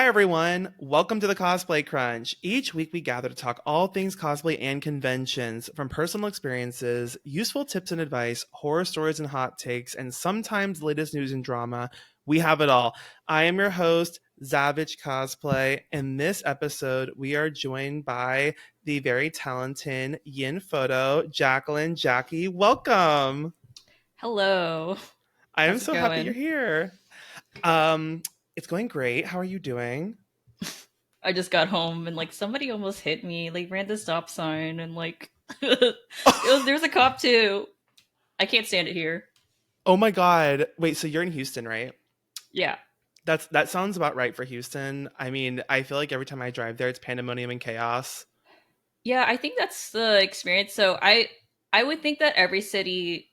Hi, everyone. Welcome to the Cosplay Crunch. Each week, we gather to talk all things cosplay and conventions, from personal experiences, useful tips and advice, horror stories and hot takes, and sometimes the latest news and drama. We have it all. I am your host, Zavich Cosplay. In this episode, we are joined by the very talented Yin Photo, Jacqueline. Jackie, welcome. Hello. I am How's it so happy you're going? here. Um, it's going great. How are you doing? I just got home and somebody almost hit me. Like ran the stop sign and there's a cop too. I can't stand it here. Oh my God. Wait, so you're in Houston, right? Yeah. That sounds about right for Houston. I mean, I feel like every time I drive there it's pandemonium and chaos. Yeah, I think that's the experience. So I would think that every city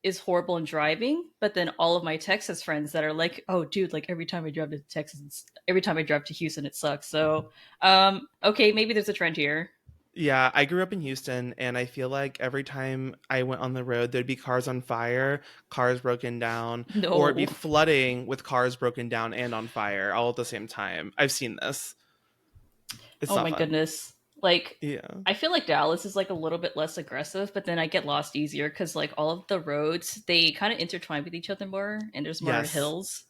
is horrible in driving, but then all of my Texas friends that are like, "Oh dude, like every time I drive to Houston it sucks." So, okay, maybe there's a trend here. Yeah, I grew up in Houston and I feel like every time I went on the road there'd be cars on fire, cars broken down, or it'd be No. flooding with cars broken down and on fire all at the same time. I've seen this. It's Oh not my fun. goodness. Like Yeah. I feel like Dallas is like a little bit less aggressive, but then I get lost easier cuz like all of the roads, they kind of intertwine with each other more and there's more Yes. hills.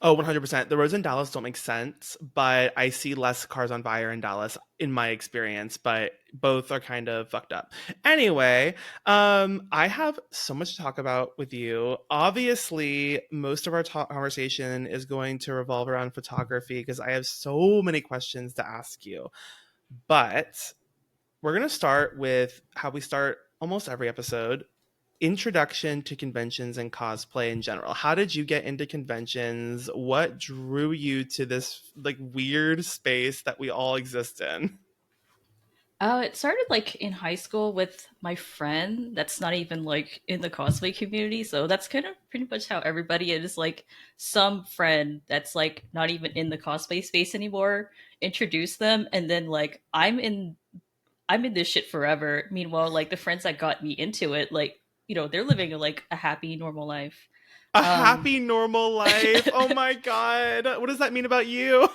Oh, 100%. The roads in Dallas don't make sense, but I see less cars on fire in Dallas in my experience, but both are kind of fucked up. Anyway, I have so much to talk about with you. Obviously, most of our conversation is going to revolve around photography because I have so many questions to ask you. But we're going to start with how we start almost every episode: introduction to conventions and cosplay in general. How did you get into conventions? What drew you to this like weird space that we all exist in? It started like in high school with my friend that's not even like in the cosplay community. So that's kind of pretty much how everybody is, like some friend that's like not even in the cosplay space anymore, introduce them and then like I'm in this shit forever. Meanwhile, like the friends that got me into it, like, they're living like a happy, normal life. A Um happy normal life. Oh my god. What does that mean about you?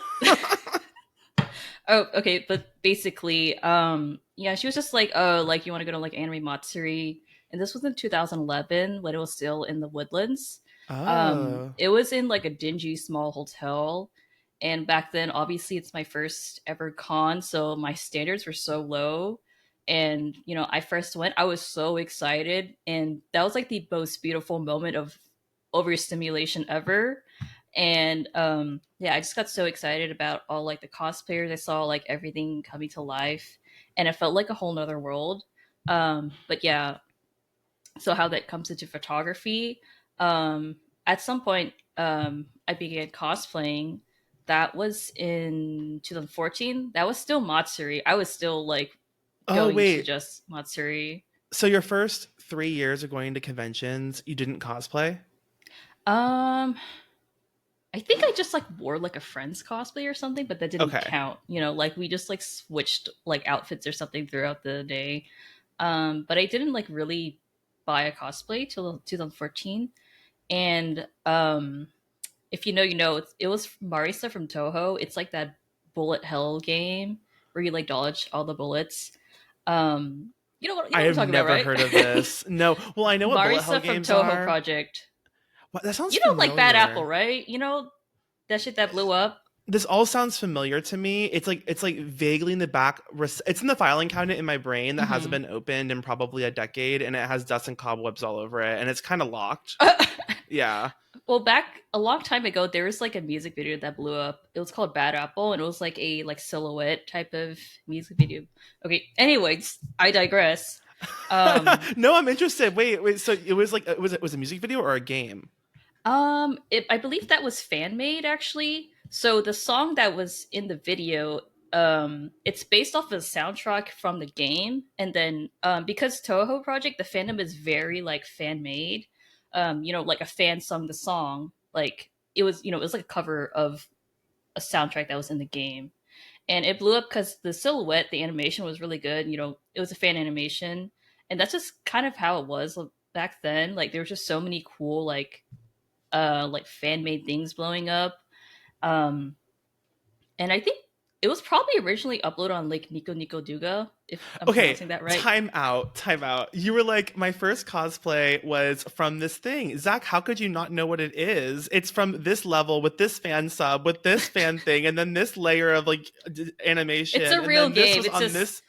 oh, okay, but basically, yeah, she was just like, oh, like you want to go to like Anime Matsuri. And this was in 2011 when it was still in the Woodlands. Oh. It was in like a dingy small hotel. And back then, obviously, it's my first ever con, so my standards were so low. And I first went, I was so excited, and that was like the most beautiful moment of overstimulation ever. And yeah, I just got so excited about all like the cosplayers I saw, like everything coming to life, and it felt like a whole nother world. But yeah, so how that comes into photography, at some point, I began cosplaying. That was in 2014. That was still Matsuri. I was still like Oh going to wait. just Matsuri. So your first 3 years of going to conventions, you didn't cosplay? um I think I just like wore like a friend's cosplay or something, but that didn't Okay. count. Like we just like switched like outfits or something throughout the day. But I didn't like really buy a cosplay till 2014. And if you know, it was Marisa from Toho. It's like that bullet hell game where you like dodge all the bullets. You I know what I'm have talking about, never right? heard of this. No. Well, I know what bullet hell Marisa from games Toho are. Project. What, that sounds Like Bad Apple, familiar. right? That shit that blew up. This all sounds familiar to me. It's like vaguely in the back. It's in the filing cabinet in my brain that hasn't Hmm. been opened in probably a decade, and it has dust and cobwebs all over it, and it's kind of locked. Yeah. Well, back a long time ago, there was like a music video that blew up. It was called Bad Apple, and it was like a like silhouette type of music video. Okay, anyways, I digress. Um, No, I'm interested. Wait. So it was like it was a music video or a game? I believe that was fan made actually. So the song that was in the video, it's based off of the soundtrack from the game, and then because Toho Project, the fandom is very like fan made. Like a fan sung the song, like it was like a cover of a soundtrack that was in the game, and it blew up because the silhouette, the animation was really good. It was a fan animation, and that's just kind of how it was back then. Like there were just so many cool like fan made things blowing up. Um, and I think it was probably originally uploaded on like Nico Nico Duga, if I'm Okay, pronouncing that right. time out, time out. You were like, my first cosplay was from this thing. Zach, how could you not know what it is? It's from this level with this fan sub, with this fan thing, and then this layer of like It's animation, a and real then this game. was on this.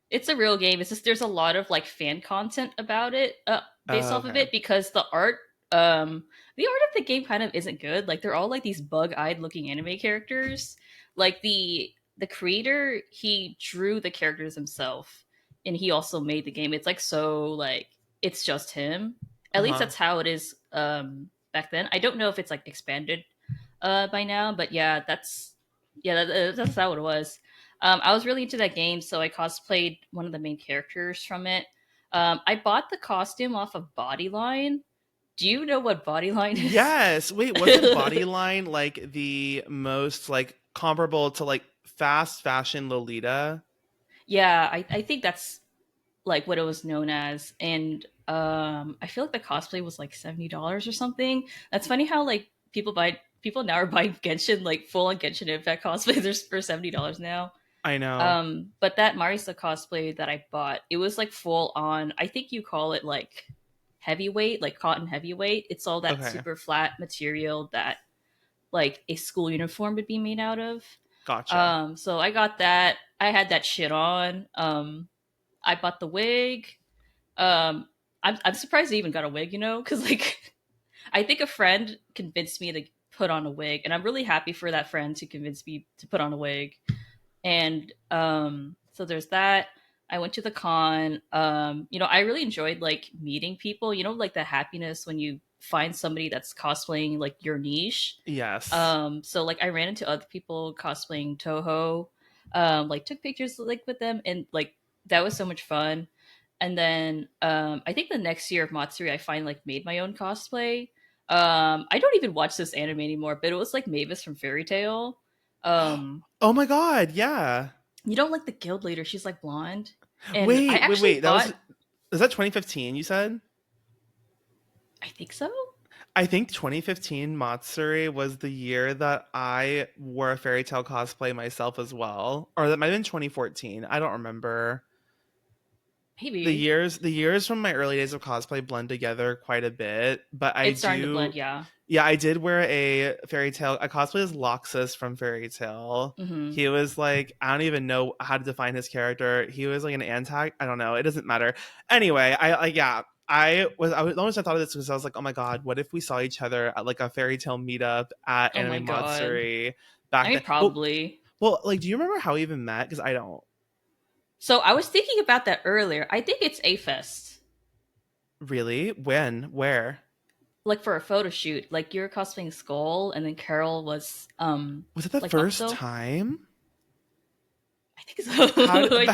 It's a real game. It's just there's a lot of like fan content about it, based Oh, off of okay. it, because the art of the game kind of isn't good. Like they're all like these bug-eyed looking anime characters. Like the creator, he drew the characters himself, and he also made the game. It's like so like it's just him. Uh At least huh. that's how it is back then. I don't know if it's like expanded by now, but yeah, that's how it was. I was really into that game, so I cosplayed one of the main characters from it. I bought the costume off of Bodyline. Do you know what Bodyline is? Yes. Wait, wasn't Bodyline like the most like comparable to like fast fashion Lolita? Yeah, I think that's like what it was known as, and I feel like the cosplay was like $70 or something. That's funny how like people now are buying Genshin like full on Genshin Impact cosplays for $70 now. I know. But that Marisa cosplay that I bought, it was like full on. I think you call it like heavyweight, like cotton heavyweight. It's all that Okay. super flat material that like a school uniform would be made out of. Gotcha. So I got that. I had that shit on. I bought the wig. I'm surprised I even got a wig, because like I think a friend convinced me to put on a wig, and I'm really happy for that friend to convince me to put on a wig. And so there's that. I went to the con. I really enjoyed like meeting people, like the happiness when you find somebody that's cosplaying like your niche. Yes. So like I ran into other people cosplaying Toho, like took pictures like with them, and like that was so much fun. And then I think the next year of Matsuri I finally like made my own cosplay. I don't even watch this anime anymore, but it was like Mavis from Fairy Tail. um Oh my god, yeah. you don't like the guild leader. She's like blonde. And I Wait, wait, actually wait. That bought, was that 2015 you said? I think so. I think 2015 Matsuri was the year that I wore a fairy tale cosplay myself as well. Or that might have been 2014. I don't remember. Maybe. The years from my early days of cosplay blend together quite a bit, but I It's starting to do. blend, yeah. Yeah, I did wear a fairy tale. I cosplay as Loxus from Fairy Tale. Mm-hmm. He was like, I don't even know how to define his character. He was like an anti. I don't know. It doesn't matter. Anyway, yeah. I almost thought of this because I was like, oh my god, what if we saw each other at like a fairy tale meetup at Oh my Anime god. Matsuri I back mean, then? probably. Well, like, do you remember how we even met? Because I don't So I was thinking about that earlier. I think it's A Fest. really. When? Where? Like for a photo shoot. Like you're cosplaying Skull, and then Carol was Was it the like first Bakuto. time? I think so. I But think so.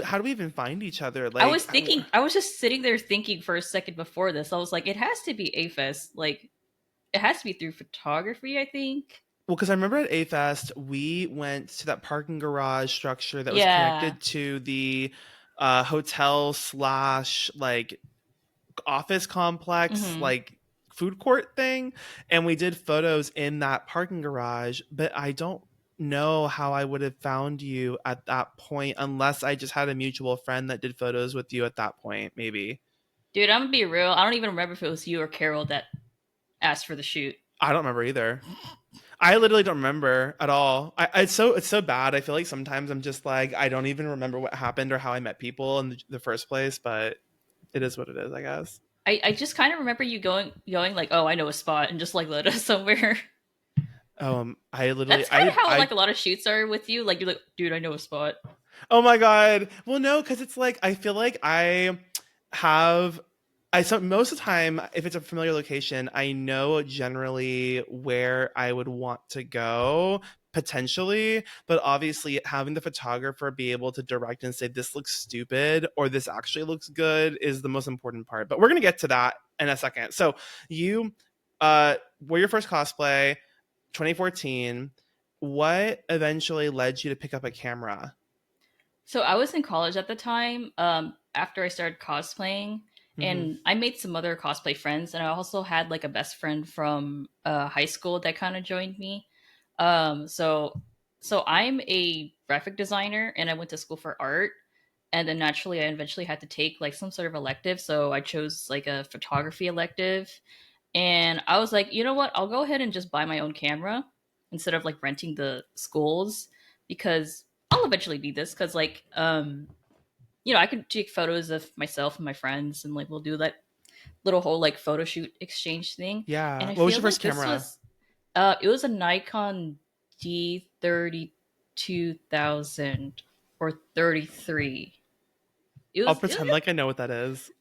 how do we even find each other? I was just sitting there thinking for a second before this. I was like, it has to be A Fest. Like it has to be through photography, I think. Well, because I remember at A Fest, we went to that parking garage structure that was Yeah. connected to the hotel slash like office complex, Mm-hmm. like food court thing. And we did photos in that parking garage, but I don't know how I would have found you at that point unless I just had a mutual friend that did photos with you at that point, maybe. Dude, I'm gonna be real. I don't even remember if it was you or Carol that asked for the shoot. I don't remember either. I literally don't remember at all. It's so bad. I feel like sometimes I'm just like I don't even remember what happened or how I met people in the first place. But it is what it is, I guess. I just kind of remember you going like, oh, I know a spot, and just like led us somewhere. I literally That's kind of how I like a lot of shoots are with you. Like you're like, dude, I know a spot. oh my god. Well, no, because it's like I feel like have so most of the time if it's a familiar location, I know generally where I would want to go potentially, but obviously having the photographer be able to direct and say this looks stupid or this actually looks good is the most important part. But we're gonna get to that in a second. So you were your first cosplay 2014. What eventually led you to pick up a camera? So I was in college at the time. After I started cosplaying, Hmm. and I made some other cosplay friends, and I also had like a best friend from high school that kind of joined me. So I'm a graphic designer, and I went to school for art. And then naturally, I eventually had to take like some sort of elective. So I chose like a photography elective, and I was like, you know what? I'll go ahead and just buy my own camera instead of like renting the schools, because I'll eventually need this. Because I could take photos of myself and my friends, and like we'll do that little whole like photo shoot exchange thing. And Yeah. I What was feel your first like this camera? was it was a Nikon D32,000 or 33. It I'll was, pretend like I know what that is.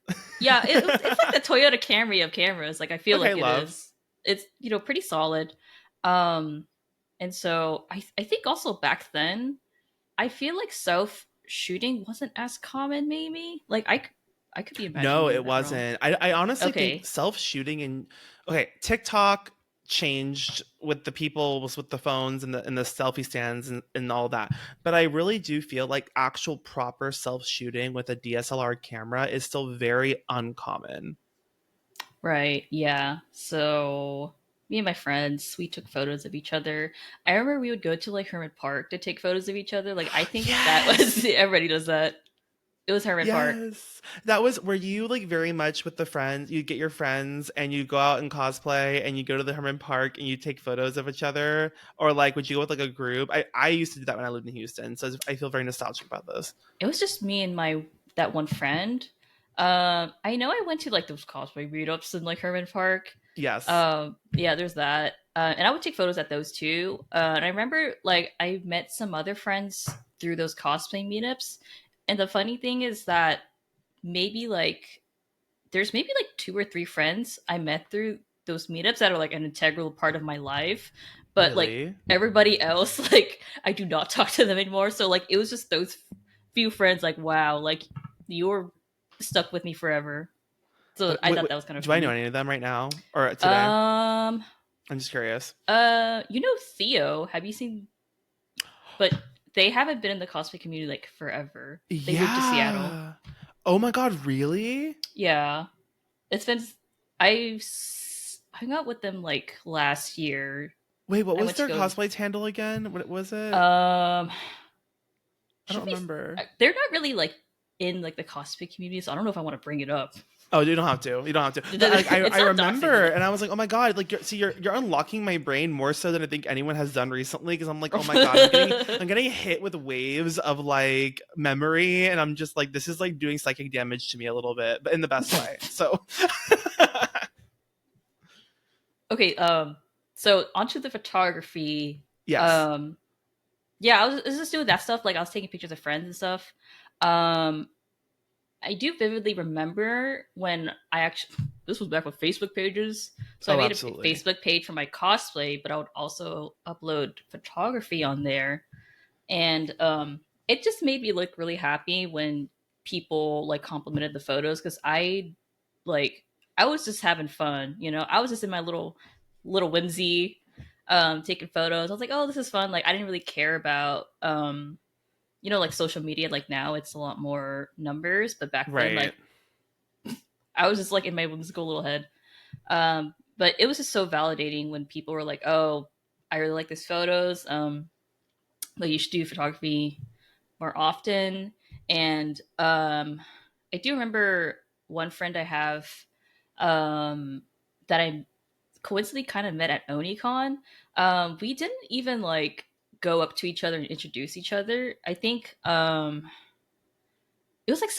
yeah, it's like the Toyota Camry of cameras. Like I feel Okay, like it love. is. It's pretty solid. Um, and so I think also back then I feel like self shooting wasn't as common. Maybe like I could be No, imagining it that wrong. wasn't. I honestly think Okay, self shooting and okay, TikTok changed with the people was with the phones and the selfie stands and all that. But I really do feel like actual proper self shooting with a DSLR camera is still very uncommon. right, yeah. So me and my friends, we took photos of each other. I remember we would go to like Hermit Park to take photos of each other. Like I think that was Yes. everybody does that. It was Hermit Park. Yes. That was were you like very much with the friends? You get your friends and you go out and cosplay and you go to the Herman Park and you take photos of each other? Or like would you go with like a group? I used to do that when I lived in Houston, so I feel very nostalgic about this. It was just me and my that one friend. I know I went to like those cosplay meetups in like Herman Park. Yes. Yeah, there's that. And I would take photos at those too. And I remember like I met some other friends through those cosplay meetups. And the funny thing is that maybe like there's maybe like two or three friends I met through those meetups that are like an integral part of my life. But like Really? everybody else, like I do not talk to them anymore. So like it was just those few friends, like wow, like you're stuck with me forever. So I thought that was kind of Do I know funny. any of them right now or today? Um I'm just curious. Theo, have you seen, but they haven't been in the cosplay community like forever. They moved to Seattle. Yeah. Oh my god, really? Yeah. It's been I hung out with them like last year. Wait, what I was went to their go. cosplay handle again? What was it? Um, I don't should we? remember. They're not really like in like the cosplay community, so I don't know if I want to bring it up. Oh, you don't have to. You don't have to. But like, I It's I not doxing remember, them. and I was like, oh my god, like you're unlocking my brain more so than I think anyone has done recently. Because I'm like, oh my god, I'm getting hit with waves of like memory, and I'm just like, this is like doing psychic damage to me a little bit, but in the best way. So, Okay. So onto the photography. yes. Um, yeah, I was just doing that stuff. Like I was taking pictures of friends and stuff. Um, I do vividly remember when I actually this was back with Facebook pages. So I Oh, made a absolutely. Facebook page for my cosplay, but I would also upload photography on there. And it just made me look really happy when people like complimented the photos, because like I was just having fun, I was just in my little whimsy, taking photos. I was like, oh, this is fun. Like I didn't really care about like social media. Like now it's a lot more numbers, but back then Right. like I was just like in my whimsical little head. But it was just so validating when people were like, oh, I really like these photos. Like you should do photography more often. And I do remember one friend I have, that I coincidentally kind of met at Onicon. We didn't even like go up to each other and introduce each other. I think it was like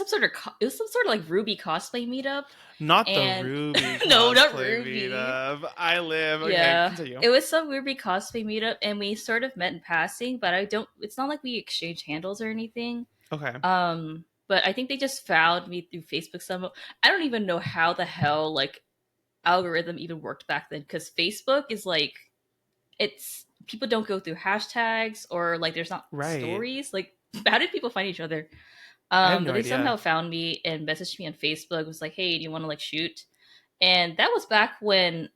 it was some sort of like Ruby cosplay meetup. Not the And Ruby no, not cosplay Ruby. meetup. I live. Okay, Yeah, continue. it was some Ruby cosplay meetup, and we sort of met in passing. But I don't. It's not like we exchanged handles or anything. Okay. But I think they just found me through Facebook somehow. I don't even know how the hell like algorithm even worked back then, because Facebook is like it's people don't go through hashtags, or like there's not Right. stories. Like how did people find each other? I have no But they idea. somehow found me and messaged me on Facebook. Was like, hey, do you want to like shoot? And that was back when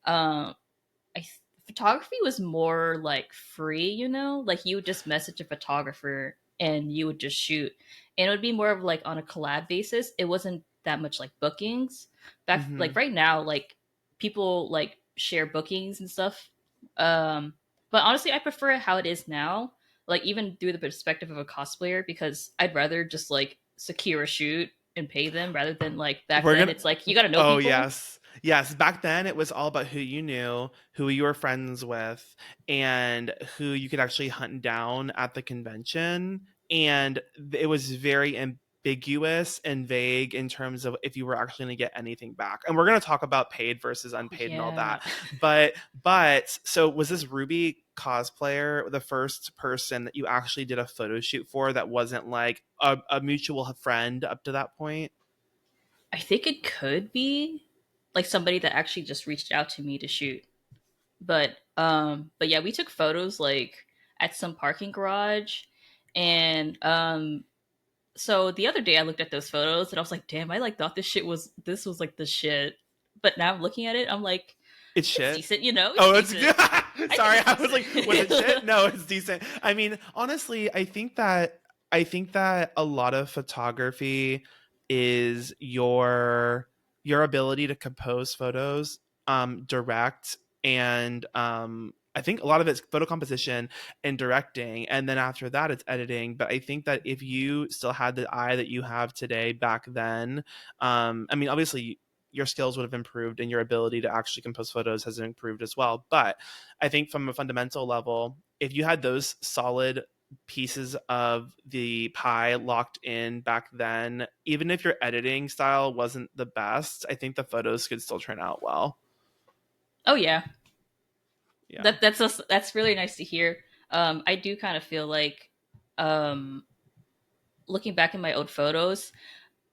photography was more like free, like you would just message a photographer and you would just shoot, and it would be more of like on a collab basis. It wasn't that much like bookings back. Hmm. Like right now, like people like share bookings and stuff. Um, But honestly, I prefer it how it is now. Like even through the perspective of a cosplayer, because I'd rather just like secure a shoot and pay them rather than like back We're then. gonna. It's like you got to know Oh people. yes, yes. Back then, it was all about who you knew, who you were friends with, and who you could actually hunt down at the convention. And it was very ambiguous and vague in terms of if you were actually going to get anything back. And we're going to talk about paid versus Oh unpaid and all yeah. that. But so was this Ruby cosplayer the first person that you actually did a photo shoot for that wasn't like a mutual friend up to that point? I think it could be like somebody that actually just reached out to me to shoot. But yeah, we took photos like at some parking garage, and so the other day I looked at those photos and I was like, damn, I like thought this was like the shit. But now I'm looking at it, I'm like, It's it's shit. decent, you know, it's Oh, it's decent. I think sorry. it's I was like, was it shit? decent. No, it's decent. I mean, honestly, I think that a lot of photography is your ability to compose photos, direct, and I think a lot of it's photo composition and directing, and then after that, it's editing. But I think that if you still had the eye that you have today back then, I mean, obviously your skills would have improved and your ability to actually compose photos has improved as well. But I think from a fundamental level, if you had those solid pieces of the pie locked in back then, even if your editing style wasn't the best, I think the photos could still turn out well. Oh yeah, Yeah. that's really nice to hear. I do kind of feel like, um, looking back in my old photos,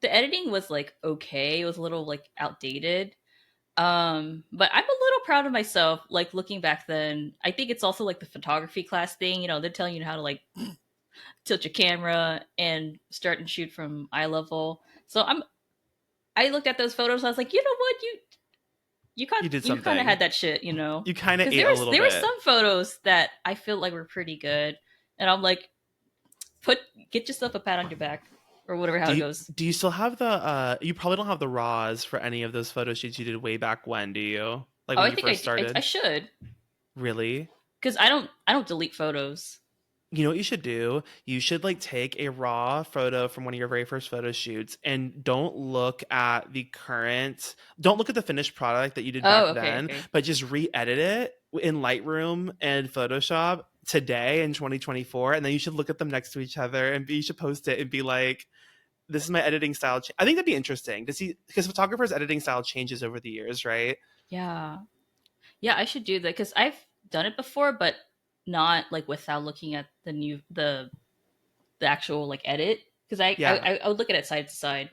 the editing was like okay. It was a little like outdated. But I'm a little proud of myself. Like looking back then, I think it's also like the photography class thing. You know, they're telling you how to like tilt your camera and start and shoot from eye level. So I looked at those photos. I was like, you know what, You did you kind of something. had that shit, you know, You kind of because ate a little there were bit. some photos that I feel like were pretty good, and I'm like, put get yourself a pat on your back or whatever how Do it you goes. do you still have the you probably don't have the raws for any of those photo shoots you did way back when, do you? Like Oh, when I you think first I started? should, Really? because I don't delete photos. You know what you should do? You should like take a raw photo from one of your very first photo shoots and don't look at the finished product that you did Oh, back okay, then, okay. but just re-edit it in Lightroom and Photoshop today in 2024. And then you should look at them next to each other and you should post it and be like, this is my editing style. I think that'd be interesting to see because photographers' editing style changes over the years, right? Yeah. Yeah, I should do that because I've done it before, but not like without looking at the actual like edit. Because Yeah. I would look at it side to side.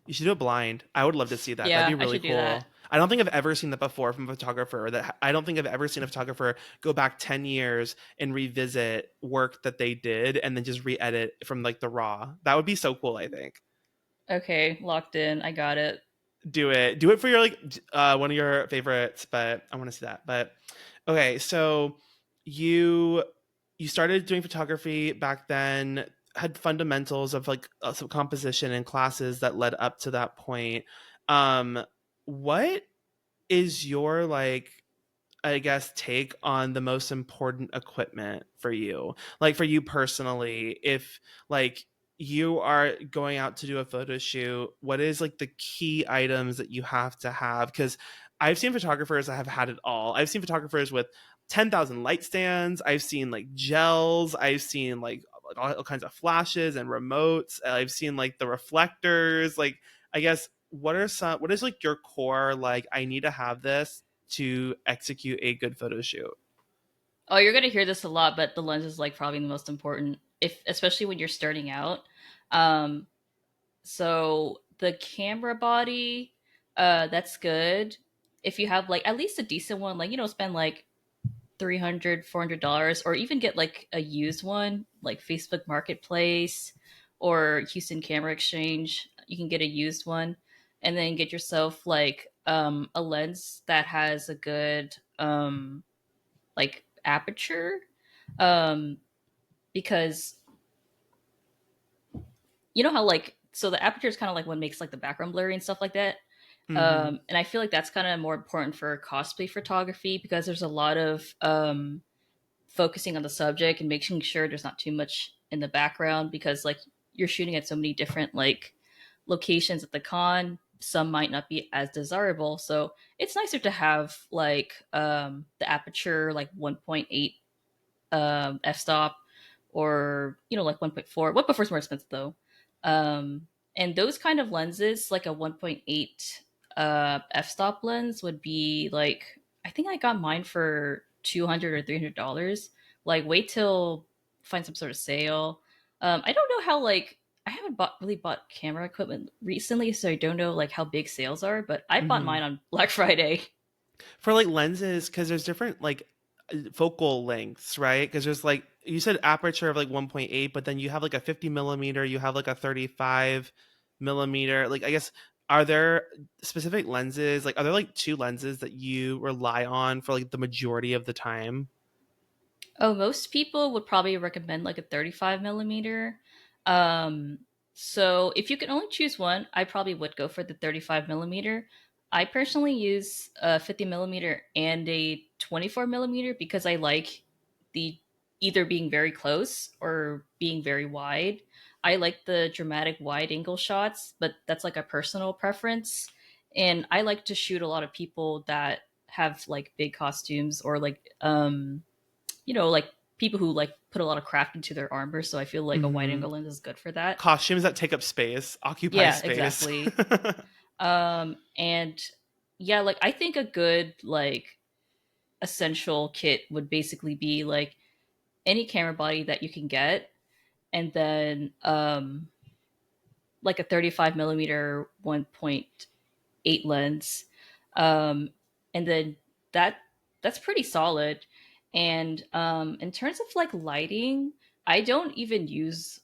You should do it blind. I would love to see that. That'd be Yeah, I really should do that. cool. I don't think I've ever seen that before from a photographer. I don't think I've ever seen a photographer go back 10 years and revisit work that they did and then just re-edit from like the raw. That would be so cool, I think. Okay, locked in. I got it. Do it. Do it for your like one of your favorites, but I want to see that. But okay, so you you started doing photography back then, had fundamentals of like some composition and classes that led up to that point. What is your like I guess take on the most important equipment for you? Like for you personally, if like you are going out to do a photo shoot, what is like the key items that you have to have? Because I've seen photographers that have had it all. I've seen photographers with 10,000 light stands. I've seen like gels. I've seen like all kinds of flashes and remotes. I've seen like the reflectors. Like, I guess what is like your core like I need to have this to execute a good photo shoot. Oh, you're gonna hear this a lot, but the lens is like probably the most important, if especially when you're starting out. Um, so the camera body, that's good. If you have like at least a decent one, like you know, spend like 300 $400, or even get like a used one like Facebook Marketplace or Houston Camera Exchange. You can get a used one, and then get yourself like a lens that has a good like aperture, um because you know how like so the aperture is kind of like what makes like the background blurry and stuff like that. Mm-hmm. And I feel like that's kind of more important for cosplay photography because there's a lot of focusing on the subject and making sure there's not too much in the background because like you're shooting at so many different like locations at the con. Some might not be as desirable, so it's nicer to have like the aperture like 1.8 f-stop, or like 1.4. 1.4 is more expensive though. And those kind of lenses, like a 1.8 f-stop lens, would be like, I think I got mine for $200 or $300. Like, wait till find some sort of sale. I don't know how, like, I haven't really bought camera equipment recently, so I don't know like how big sales are, but I bought Mm-hmm. mine on Black Friday. For like lenses, because there's different like focal lengths, right? Because there's like you said aperture of like 1.8, but then you have like a 50 millimeter, you have like a 35 millimeter. Like I guess, are there specific lenses? Like are there like two lenses that you rely on for like the majority of the time? Oh, most people would probably recommend like a 35 millimeter. Um, so if you can only choose one, I probably would go for the 35 millimeter. I personally use a 50 millimeter and a 24 millimeter because I like the either being very close or being very wide. I like the dramatic wide angle shots, but that's like a personal preference. And I like to shoot a lot of people that have like big costumes or like like people who like put a lot of craft into their armor. So I feel like a wide Mm-hmm. angle lens is good for that. Costumes that take up space, occupy Yeah, space. exactly. And yeah, like I think a good like essential kit would basically be like any camera body that you can get, and then like a 35 millimeter 1.8 lens, and then that that's pretty solid. And in terms of like lighting, I don't even use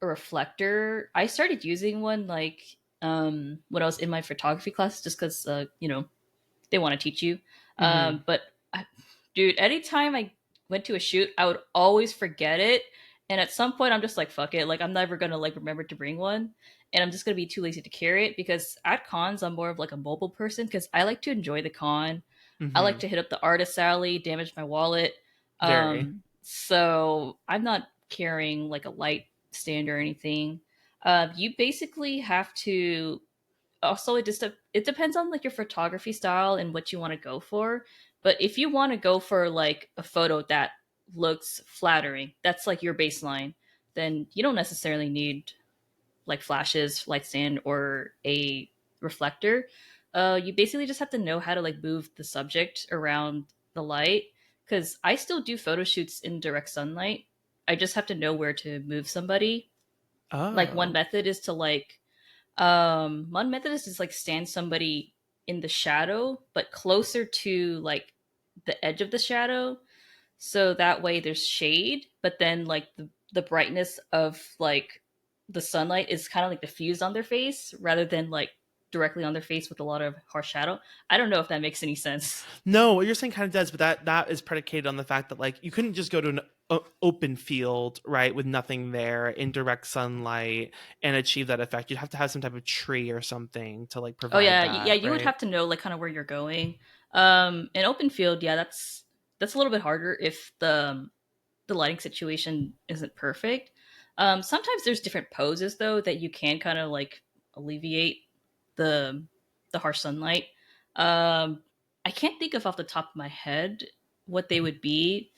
a reflector. I started using one like when I was in my photography class, just because they want to teach you. Mm-hmm. But dude, anytime I went to a shoot, I would always forget it. And at some point, I'm just like, fuck it. Like, I'm never gonna like remember to bring one, and I'm just gonna be too lazy to carry it because at cons, I'm more of like a mobile person because I like to enjoy the con. I like Mm-hmm. to hit up the artist alley, damage my wallet. Very. So I'm not carrying like a light stand or anything. You basically have to also it depends on like your photography style and what you want to go for. But if you want to go for like a photo that looks flattering, that's like your baseline, then you don't necessarily need like flashes, light stand, or a reflector. You basically just have to know how to like move the subject around the light, because I still do photo shoots in direct sunlight. I just have to know where to move somebody. Like one Oh. method is to like one method is just like stand somebody in the shadow, but closer to like the edge of the shadow, so that way there's shade, but then like the brightness of like the sunlight is kind of like diffused on their face rather than like directly on their face with a lot of harsh shadow. I don't know if that makes any sense. No, what you're saying kind of does, but that is predicated on the fact that like you couldn't just go to an open field, right, with nothing there in direct sunlight and achieve that effect. You'd have to have some type of tree or something to like Oh provide yeah, yeah. that, You would right? have to know like kind of where you're going. In open field, yeah, that's a little bit harder if the lighting situation isn't perfect. Sometimes there's different poses though that you can kind of like alleviate the the harsh sunlight. Um, I can't think of off the top of my head what they would be.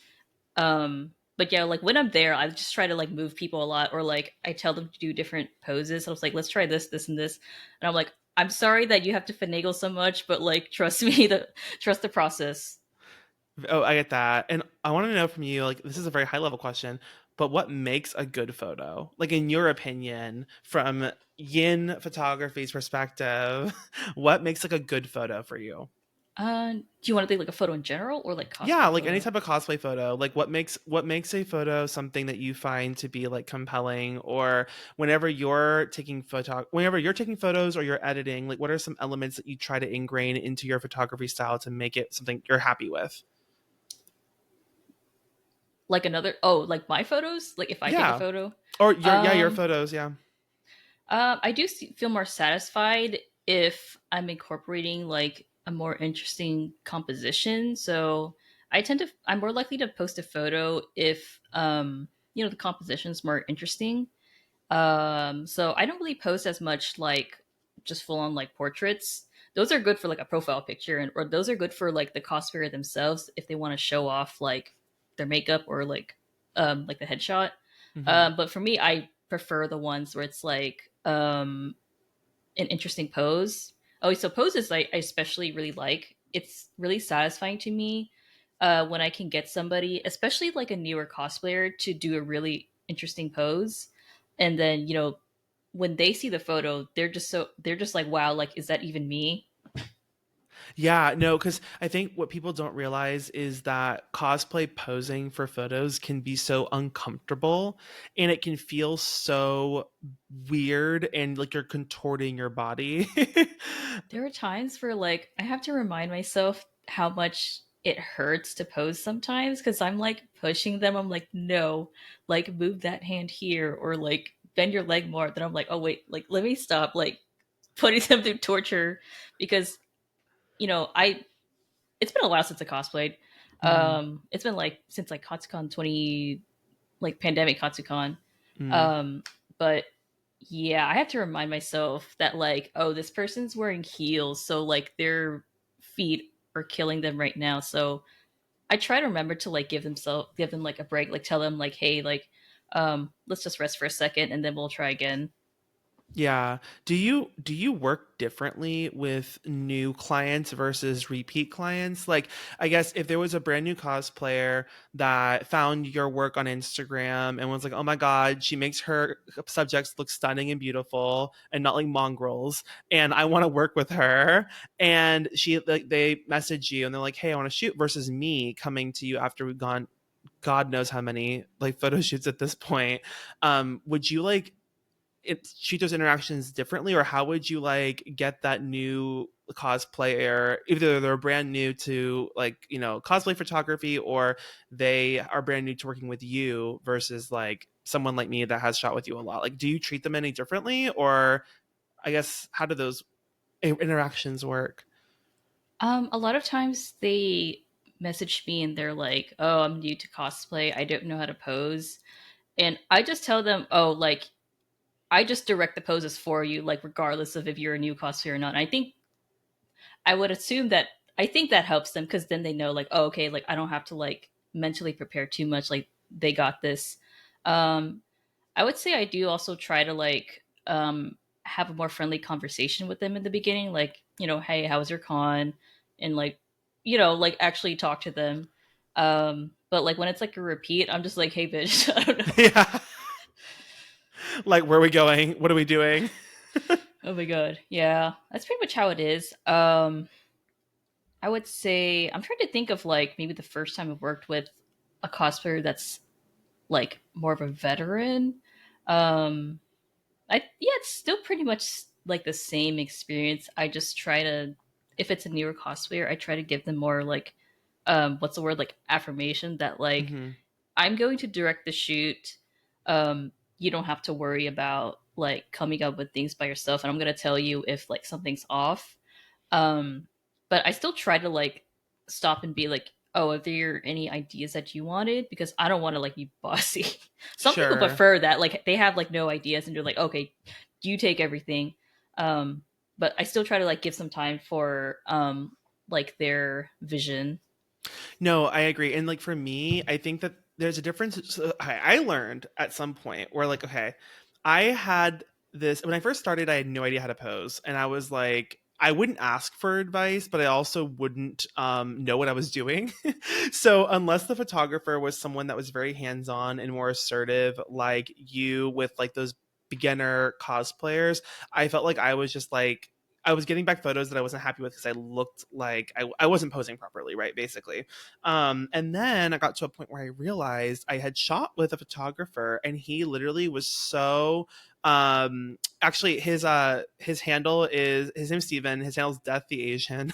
But yeah, like when I'm there, I just try to like move people a lot, or like I tell them to do different poses. I was like, let's try this, this, and this, and I'm like, I'm sorry that you have to finagle so much, but like trust me, trust the process. Oh, I get that. And I want to know from you, like, this is a very high level question, but what makes a good photo? Like, in your opinion, from yin photography's perspective, what makes like a good photo for you? Do you want to think like a photo in general or like Yeah, cosplay like any photo? type of cosplay photo. Like what makes a photo something that you find to be like compelling, or whenever you're taking photos or you're editing, like what are some elements that you try to ingrain into your photography style to make it something you're happy with? Like another like my photos, like if I take a Yeah. photo. Or your um photos, yeah. I do feel more satisfied if I'm incorporating like a more interesting composition. So I'm more likely to post a photo if the composition's more interesting. So I don't really post as much like just full on like portraits. Those are good for like a profile picture, or those are good for like the cosplayer themselves if they want to show off like their makeup or like the headshot. Hmm. But for me, I prefer the ones where it's like an interesting pose. Oh, so poses I especially really like. It's really satisfying to me when I can get somebody, especially like a newer cosplayer, to do a really interesting pose, and then when they see the photo, they're just like, wow, like is that even me? Yeah, no, because I think what people don't realize is that cosplay posing for photos can be so uncomfortable and it can feel so weird and like you're contorting your body. There are times where like I have to remind myself how much it hurts to pose sometimes because I'm like pushing them. I'm like, no, like move that hand here or like bend your leg more. Then I'm like, oh wait, like let me stop like putting them through torture because I it's been a while since I cosplayed. Hmm. It's been like since like Katsucon 20 like pandemic Katsucon. Mm. Um, but yeah, I have to remind myself that like, oh, this person's wearing heels, so like their feet are killing them right now. So I try to remember to like give them like a break, like tell them like, hey, like, let's just rest for a second and then we'll try again. Yeah. Do you work differently with new clients versus repeat clients? Like, I guess if there was a brand new cosplayer that found your work on Instagram and was like, "Oh my God, she makes her subjects look stunning and beautiful and not like mongrels, and I want to work with her." And she like they message you and they're like, "Hey, I want to shoot," versus me coming to you after we've gone God knows how many like photo shoots at this point. Would you like treat those interactions differently, or how would you like get that new cosplayer, either they're brand new to like cosplay photography or they are brand new to working with you versus like someone like me that has shot with you a lot? Like, do you treat them any differently, or I guess how do those interactions work? A lot of times they message me and they're like, "Oh, I'm new to cosplay. I don't know how to pose," and I just tell them, "Oh, like I just direct the poses for you, like regardless of if you're a new cosplayer or not." And I would assume that I think that helps them because then they know like, oh, okay, like I don't have to like mentally prepare too much. Like they got this. Um, I would say I do also try to like have a more friendly conversation with them in the beginning, like hey, how was your con, and like like actually talk to them. But like when it's like a repeat, I'm just like, hey, bitch, I don't know. Yeah. Like, where are we going? What are we doing? Oh my god, yeah, that's pretty much how it is. I would say I'm trying to think of like maybe the first time I've worked with a cosplayer that's like more of a veteran. Um, yeah, it's still pretty much like the same experience. I just try to, if it's a newer cosplayer, I try to give them more like, what's the word, like affirmation that like Hmm. I'm going to direct the shoot. You don't have to worry about like coming up with things by yourself, and I'm gonna tell you if like something's off. um, but I still try to like stop and be like, oh, if there are any ideas that you wanted, because I don't want to like be bossy. Some people Sure. prefer that, like they have like no ideas and they're like, okay, you take everything. Um, but I still try to like give some time for like their vision. No, I agree. And like for me, I think that there's a difference. So I learned at some point where like, okay, I had this when I first started, I had no idea how to pose. And I was like, I wouldn't ask for advice, but I also wouldn't know what I was doing. So unless the photographer was someone that was very hands-on and more assertive, like you with like those beginner cosplayers, I felt like I was just like I was getting back photos that I wasn't happy with because I looked like I wasn't posing properly, right? Basically. And then I got to a point where I realized I had shot with a photographer and he literally was so actually his handle is his name's Steven, his handle's Death the Asian.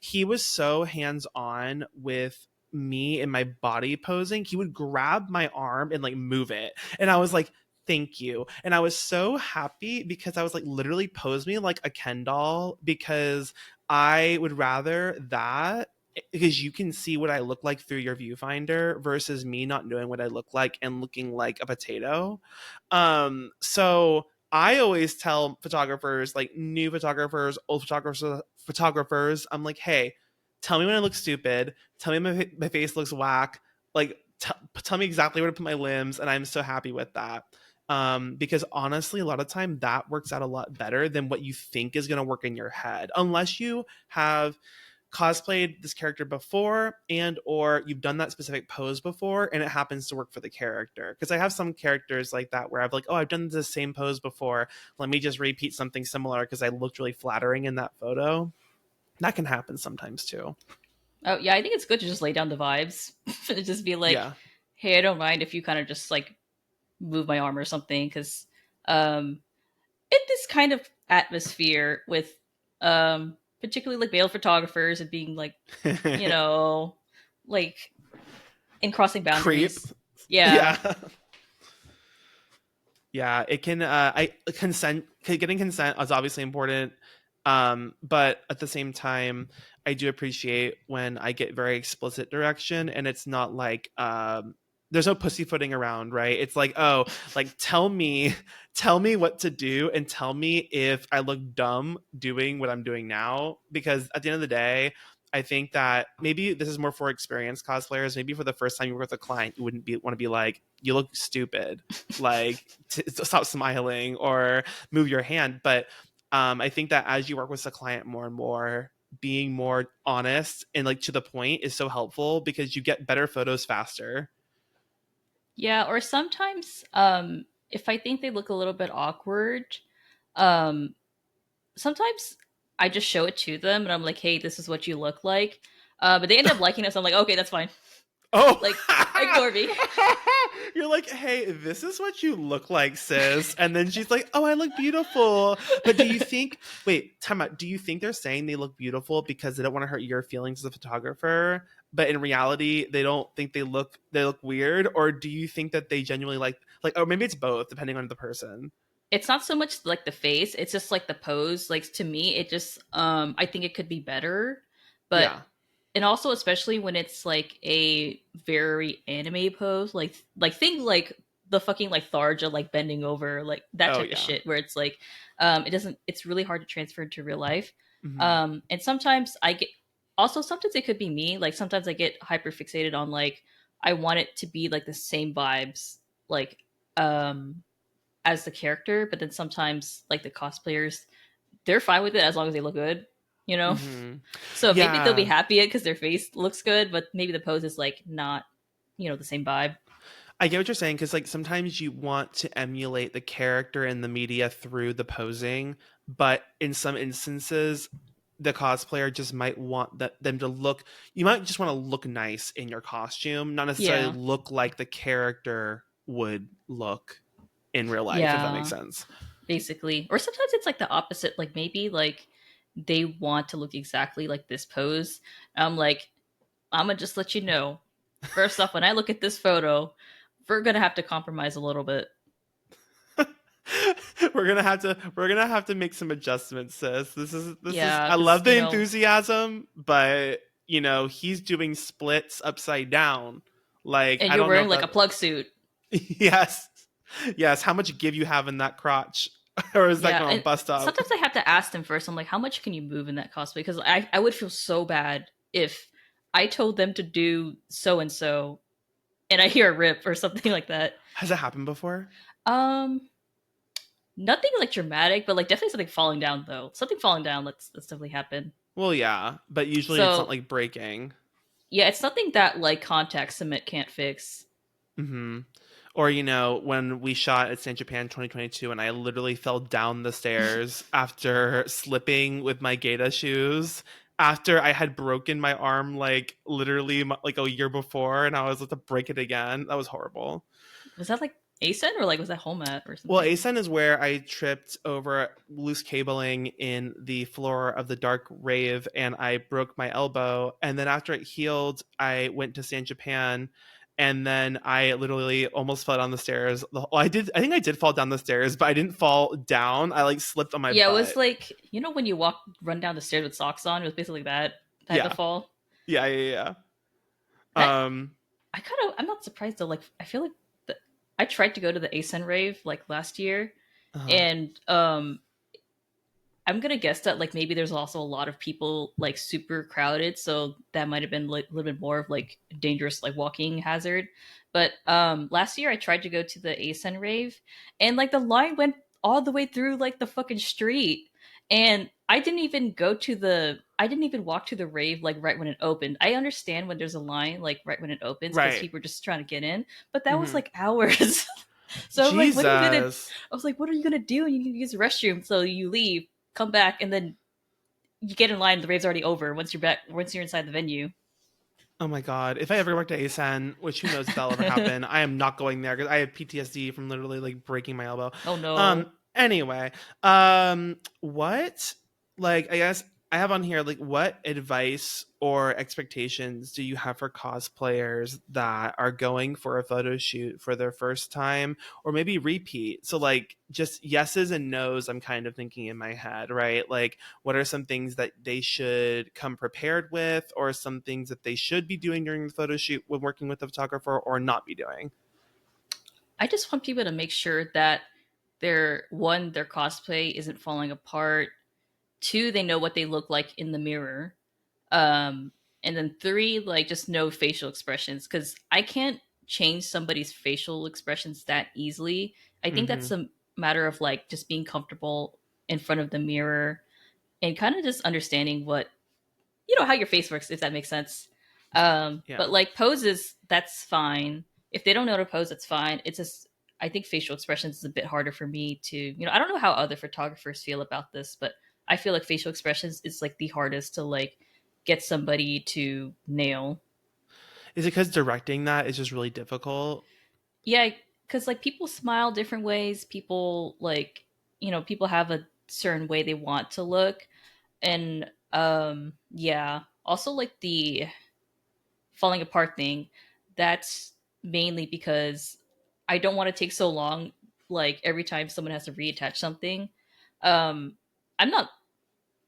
He was so hands-on with me and my body posing. He would grab my arm and like move it. And I was like, thank you. And I was so happy because I was like, literally pose me like a Ken doll, because I would rather that, because you can see what I look like through your viewfinder versus me not knowing what I look like and looking like a potato. So I always tell photographers, like new photographers, old photographers, I'm like, hey, tell me when I look stupid. Tell me my face looks whack. Like, tell me exactly where to put my limbs, and I'm so happy with that. Because honestly, a lot of time that works out a lot better than what you think is going to work in your head, unless you have cosplayed this character before, and or you've done that specific pose before and it happens to work for the character. Because I have some characters like that where I've like, oh, I've done the same pose before, let me just repeat something similar because I looked really flattering in that photo. That can happen sometimes too. Oh yeah, I think it's good to just lay down the vibes. Just be like, Yeah. hey, I don't mind if you kind of just like move my arm or something, because um in this kind of atmosphere with particularly like male photographers and being like, you know, like in crossing Creep. boundaries. Yeah. Yeah. Yeah, it can I consent, getting consent is obviously important. But at the same time, I do appreciate when I get very explicit direction, and it's not like there's no pussyfooting around, right? It's like, oh, like tell me what to do, and tell me if I look dumb doing what I'm doing now, because at the end of the day, I think that maybe this is more for experienced cosplayers. Maybe for the first time you work with a client, you wouldn't be want to be like, you look stupid, like stop smiling or move your hand. But I think that as you work with the client more and more, being more honest and like to the point is so helpful because you get better photos faster. Yeah, or sometimes if I think they look a little bit awkward, um sometimes I just show it to them and I'm like, "Hey, this is what you look like." But they end up liking it, so I'm like, "Okay, that's fine." Oh, Like, ignore me. you're like, hey, this is what you look like, sis. And then she's like, oh, I look beautiful. But do you think, wait, time out. Do you think they're saying they look beautiful because they don't want to hurt your feelings as a photographer? But in reality, they don't think they look weird? Or do you think that they genuinely like, or maybe it's both, depending on the person. It's not so much like the face, it's just like the pose. Like to me, it just I think it could be better. But Yeah. and also especially when it's like a very anime pose, like think like the fucking like Tharja like bending over, like that Oh, type of yeah. shit where it's like it doesn't, it's really hard to transfer into real life. Hmm. And sometimes I get, also sometimes it could be me, like sometimes I get hyper fixated on like I want it to be like the same vibes, like um as the character, but then sometimes like the cosplayers, they're fine with it as long as they look good, you know? Hmm. So maybe they'll be Yeah. happy because their face looks good, but maybe the pose is like not, the same vibe. I get what you're saying, because like sometimes you want to emulate the character in the media through the posing, but in some instances, the cosplayer just might want them to look. You might just want to look nice in your costume, not necessarily Yeah. look like the character would look in real life, if that makes Yeah. sense. Basically. Or sometimes it's like the opposite. Like maybe like they want to look exactly like this pose. I'm like, I'm gonna just let you know. First off, when I look at this photo, we're gonna have to compromise a little bit. We're gonna have to make some adjustments, sis. This is Yeah, I because love the enthusiasm, but he's doing splits upside down. Like, and I you're don't know wearing if like that. a plug suit. Yes. Yes, how much give you have in that crotch? Or is that Yeah, gonna and bust up? sometimes I have to ask them first. I'm like, how much can you move in that cosplay? Because I would feel so bad if I told them to do so and I hear a rip or something like that. Has it happened before? Um, Nothing like dramatic, but like definitely something falling down though. Something falling down. Let's definitely happen. Well, yeah, but usually it's not So like breaking. yeah, it's nothing that like contact cement can't fix. Hmm. Or, when we shot at San Japan 2022 and I literally fell down the stairs after slipping with my Gaeta shoes after I had broken my arm like literally like a year before, and I was about to break it again. That was horrible. Was that like ASEN or like was that home at or Well, something? ASEN is where I tripped over loose cabling in the floor of the dark rave and I broke my elbow. And then after it healed, I went to San Japan and then I literally almost fell down the stairs. Well, I think I did fall down the stairs, but I didn't fall down. I like slipped on my Yeah, it was butt. like, you know when you run down the stairs with socks on. It was basically that type of Yeah, fall. yeah. I Um, I'm not surprised though. Like I feel like the, I tried to go to the ASEN rave like last year, uh, and I'm gonna guess that like maybe there's also a lot of people like super crowded, so that might have been like a little bit more of like dangerous like walking hazard. But last year I tried to go to the ASEN rave, and like the line went all the way through like the fucking street, and I didn't even walk to the rave like right when it opened. I understand when there's a line like right when it opens because right. people are just trying to get in, but that was Hmm. like hours. So I'm like, what are you gonna? Jesus. I was like, what are you gonna do? And you need to use the restroom, so you leave, come back, and then you get in line. The rave's already over once you're back. Once you're inside the venue. Oh my God. If I ever worked at ASN, which who knows if that'll ever happen, I am not going there because I have PTSD from literally like breaking my elbow. Oh no. Anyway, what, like, I guess I have on here, like, what advice or expectations do you have for cosplayers that are going for a photo shoot for their first time or maybe repeat? So, like, just yeses and nos, I'm kind of thinking in my head, right? Like, what are some things that they should come prepared with, or some things that they should be doing during the photo shoot when working with a photographer or not be doing? I just want people to make sure that their cosplay isn't falling apart. Two, they know what they look like in the mirror. Um, and then three, like just no facial expressions because I can't change somebody's facial expressions that easily. I think that's Mm-hmm. a matter of like just being comfortable in front of the mirror and kind of just understanding what how your face works, if that makes sense. But Yeah. like poses, that's fine. If they don't know how to pose, that's fine. It's just I think facial expressions is a bit harder for me to I don't know how other photographers feel about this, but I feel like facial expressions is like the hardest to like get somebody to nail. Is it because directing that is just really difficult? Yeah, because like people smile different ways. People like people have a certain way they want to look, and yeah. Also like the falling apart thing, that's mainly because I don't want to take so long. Like every time someone has to reattach something, um, I'm not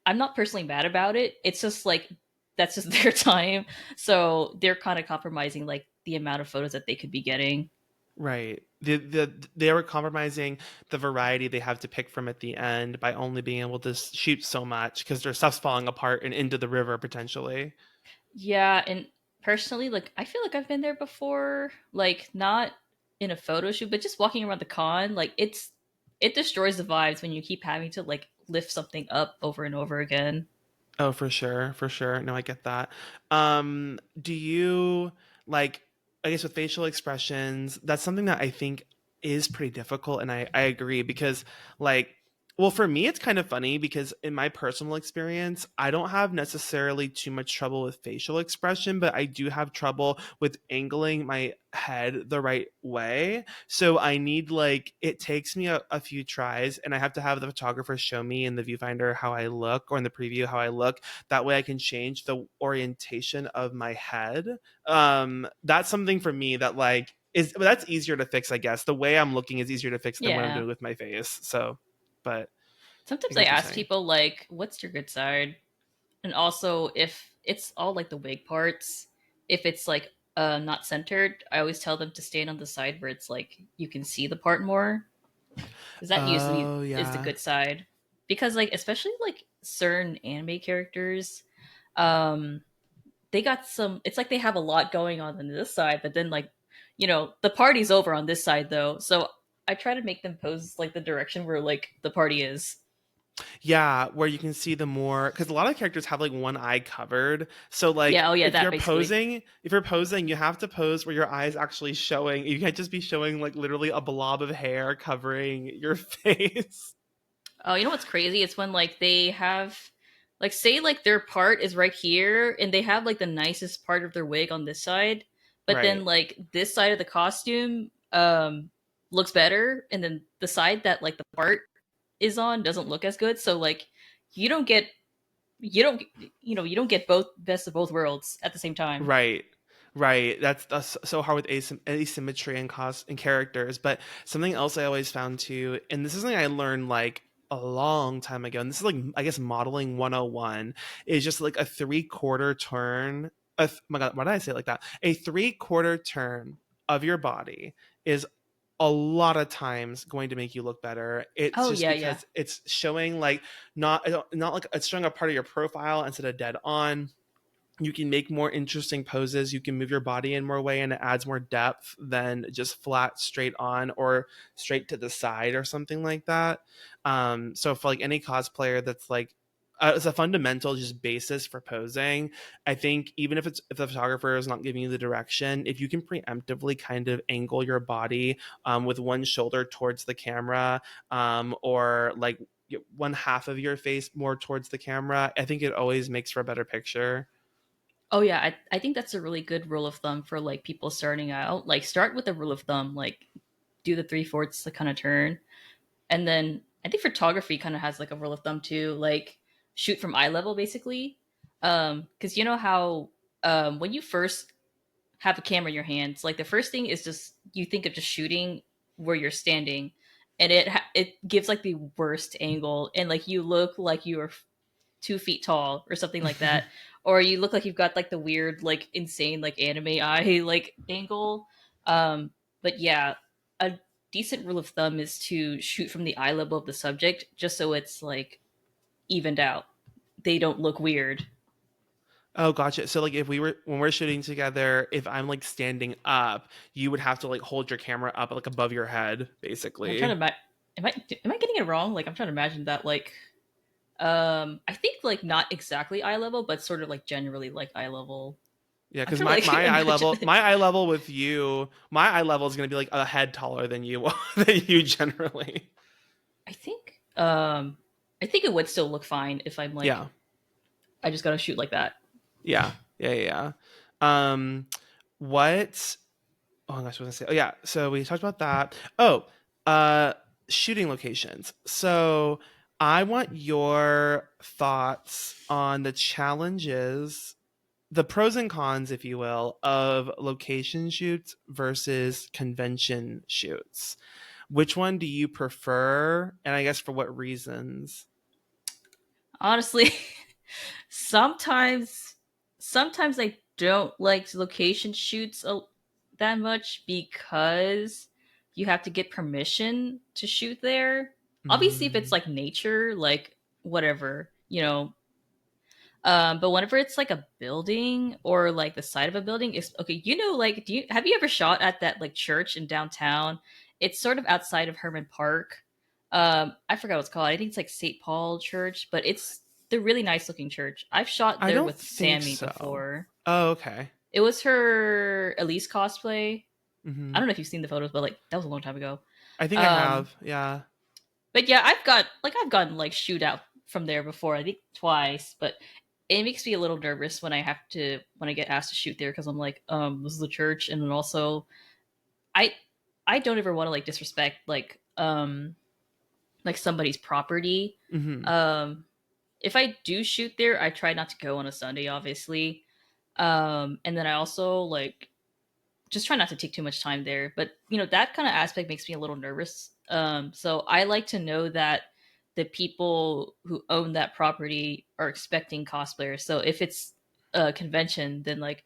I'm not personally mad about it. It's just like that's just their time, so they're kind of compromising like the amount of photos that they could be getting. Right. They were compromising the variety they have to pick from at the end by only being able to shoot so much because their stuff's falling apart and into the river potentially. Yeah, and personally, like I feel like I've been there before, like not in a photo shoot, but just walking around the con, like it destroys the vibes when you keep having to like lift something up over and over again. Oh, for sure, for sure. No, I get that. Do you like, I guess with facial expressions, that's something that I think is pretty difficult, and I agree because like, well, for me it's kind of funny because in my personal experience, I don't have necessarily too much trouble with facial expression, but I do have trouble with angling my head the right way. So I need, like, it takes me a few tries, and I have to have the photographer show me in the viewfinder how I look, or in the preview how I look. That way I can change the orientation of my head. That's something for me that, like, is, that's easier to fix, I guess. The way I'm looking is easier to fix than what I'm Yeah. doing with my face. So, but I Sometimes get I what you're ask saying. people like, "What's your good side?" And also if it's all like the wig parts, if it's like not centered, I always tell them to stand on the side where it's like you can see the part more because that usually Oh is the yeah. good side. Because like especially like certain anime characters, um, they got some. It's like they have a lot going on this side, but then like the party's over on this side though. So I try to make them pose like the direction where like the party is. Yeah, where you can see the more, because a lot of characters have like one eye covered. So like Yeah. Oh yeah. if That you're basically. posing, you have to pose where your eyes actually showing. You can't just be showing like literally a blob of hair covering your face. Oh, you know what's crazy? It's when like they have like say like their part is right here and they have like the nicest part of their wig on this side, but Right. then like this side of the costume looks better and then the side that like the part is on doesn't look as good. So like you don't get you don't you don't get both best of both worlds at the same time. Right. Right. That's so hard with asymmetry and cost and characters. But something else I always found too, and this is something I learned like a long time ago, and this is like I guess modeling 101, is just like a three-quarter turn. My God, why did I say it like that? A three-quarter turn of your body is a lot of times going to make you look better. It's Oh just yeah, yeah. because it's showing like not like it's showing a part of your profile instead of dead on. You can make more interesting poses, you can move your body in more way, and it adds more depth than just flat straight on or straight to the side or something like that. So for like any cosplayer that's like it's a fundamental just basis for posing. I think even if the photographer is not giving you the direction, if you can preemptively kind of angle your body with one shoulder towards the camera, or like one half of your face more towards the camera, I think it always makes for a better picture. Oh yeah, I think that's a really good rule of thumb for like people starting out. Like start with a rule of thumb, like do the three-fourths the kind of turn. And then I think photography kind of has like a rule of thumb too, like shoot from eye level basically. Because you know how when you first have a camera in your hands, like the first thing is just you think of just shooting where you're standing, and it gives like the worst angle, and like you look like you are 2 feet tall or something like that, or you look like you've got like the weird like insane like anime eye like angle. Um, but yeah, a decent rule of thumb is to shoot from the eye level of the subject, just so it's like evened out. They don't look weird. Oh, gotcha. So like if we were when we're shooting together, if I'm like standing up, you would have to like hold your camera up like above your head, I'm trying basically. to am I getting it wrong? Like I'm trying to imagine that like I think like not exactly eye level, but sort of like generally like eye level. Yeah, I'm because trying to like imagine it. my eye level with you, my eye level is gonna be like a head taller than you than you generally. I think I think it would still look fine if I'm like Yeah, I just gotta shoot like that. yeah. Um, what? Oh my gosh, what was I gonna say? Oh yeah, so we talked about that. Oh, uh, shooting locations. So I want your thoughts on the challenges, the pros and cons, if you will, of location shoots versus convention shoots. Which one do you prefer? And I guess for what reasons? Honestly, sometimes sometimes I don't like location shoots that much because you have to get permission to shoot there. Obviously, if it's Mm, like nature, like whatever, you know. But whenever it's like a building or like the side of a building, it's okay. You know, like, do you have you ever shot at that like church in downtown? It's sort of outside of Herman Park. I forgot what it's called. I think it's like St. Paul Church, but it's the really nice looking church. I've shot I there don't with think Sammy so. before. Oh, okay. It was her Elise cosplay. I Hmm. don't know if you've seen the photos, but like that was a long time ago. I think I Um, have. Yeah. but yeah, I've gotten like shoot out from there before. I think twice, but it makes me a little nervous when I get asked to shoot there because I'm like, this is a church, and then also I I don't ever want to like disrespect like somebody's property. Hmm. Um, if I do shoot there, I try not to go on a Sunday, obviously. And then I also like just try not to take too much time there. But you know, that kind of aspect makes me a little nervous. So I like to know that the people who own that property are expecting cosplayers. So if it's a convention, then like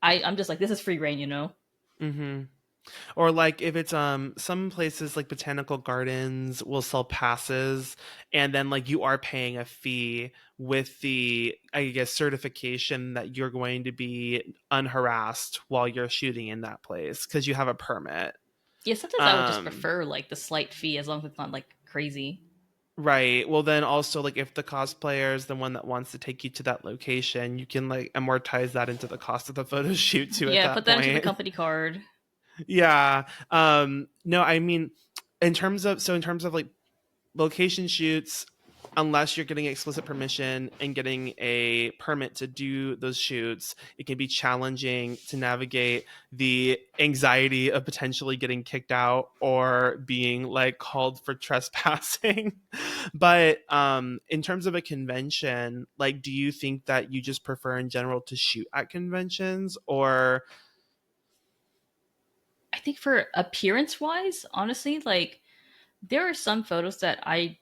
I'm just like this is free reign, you know? Hmm. Or like if it's some places like botanical gardens will sell passes, and then like you are paying a fee with the I guess certification that you're going to be unharassed while you're shooting in that place because you have a permit. Yeah, sometimes I would just Um prefer like the slight fee as long as it's not like crazy. right. Well then also like if the cosplayer is the one that wants to take you to that location, you can like amortize that into the cost of the photo shoot too at Yeah, that put that into the point. company card. Yeah. No, I mean in terms of like location shoots, unless you're getting explicit permission and getting a permit to do those shoots, it can be challenging to navigate the anxiety of potentially getting kicked out or being like called for trespassing. But in terms of a convention, like do you think that you just prefer in general to shoot at conventions, or think for appearance wise, honestly, like there are some photos that I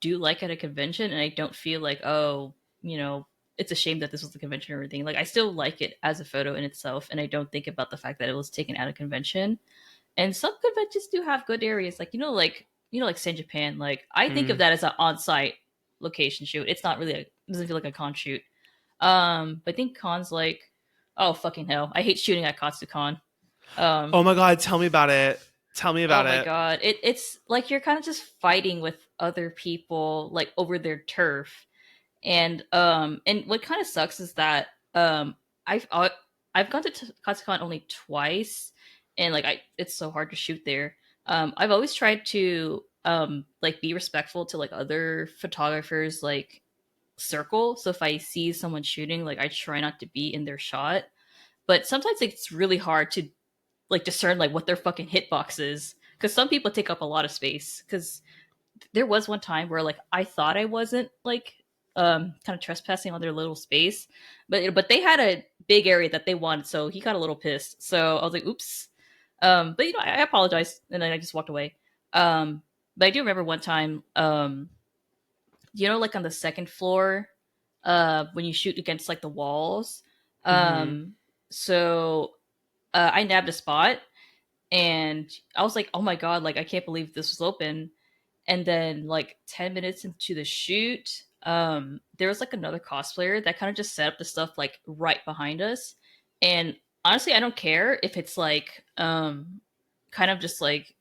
do like at a convention, and I don't feel like, oh, you know, it's a shame that this was the convention or everything. Like I still like it as a photo in itself, and I don't think about the fact that it was taken at a convention. And some conventions do have good areas, like like San Japan. Like I think of Mm. that as an on-site location shoot. It's not really it doesn't feel like a con shoot. But I think cons like, oh fucking hell, I hate shooting at Katsucon. Um, Oh my god, tell me about it. Tell me oh about my it. god, it's like you're kind of just fighting with other people like over their turf. And what kind of sucks is that I've uh, I've gone to Katsucon only twice, and like I it's so hard to shoot there. I've always tried to like be respectful to like other photographers like circle. So if I see someone shooting, like I try not to be in their shot. But sometimes it's really hard to like discern like what their fucking hitbox is, because some people take up a lot of space. Because there was one time where like I thought I wasn't like kind of trespassing on their little space, but they had a big area that they wanted, so he got a little pissed. So I was like, oops. But I apologized, and then I just walked away. But I do remember one time, like on the second floor, when you shoot against like the walls. Mhm. Um, so I nabbed a spot, and I was like, oh my god, like I can't believe this was open. And then like 10 minutes into the shoot, there was like another cosplayer that kind of just set up the stuff like right behind us. And honestly, I don't care if it's kind of just like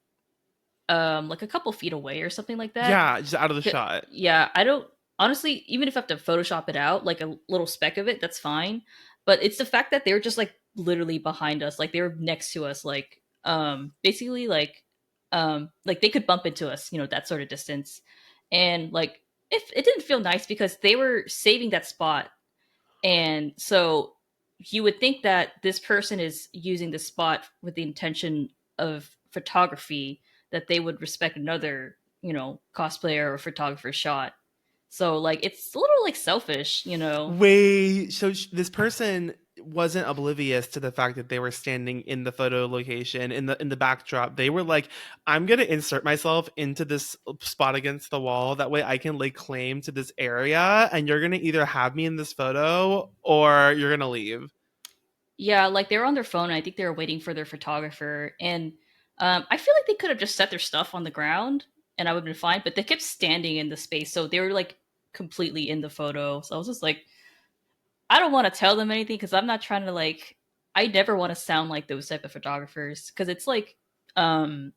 a couple feet away or something like that. Yeah, just out of the shot. Yeah, I don't honestly, even if I have to Photoshop it out, like a little speck of it, that's fine. But it's the fact that they were just like literally behind us, like they were next to us, like basically like they could bump into us, that sort of distance. And like if it didn't feel nice because they were saving that spot, and so you would think that this person is using the spot with the intention of photography, that they would respect another, cosplayer or photographer shot. So like it's a little like selfish. Wait, so this person wasn't oblivious to the fact that they were standing in the photo location in the backdrop. They were like, "I'm gonna insert myself into this spot against the wall. That way, I can lay claim to this area, and you're gonna either have me in this photo or you're gonna leave." Yeah, like they were on their phone. And I think they were waiting for their photographer, and I feel like they could have just set their stuff on the ground, and I would have been fine. But they kept standing in the space, so they were like completely in the photo. So I was just like, I don't want to tell them anything because I'm not trying to like. I never want to sound like those type of photographers because it's like, um,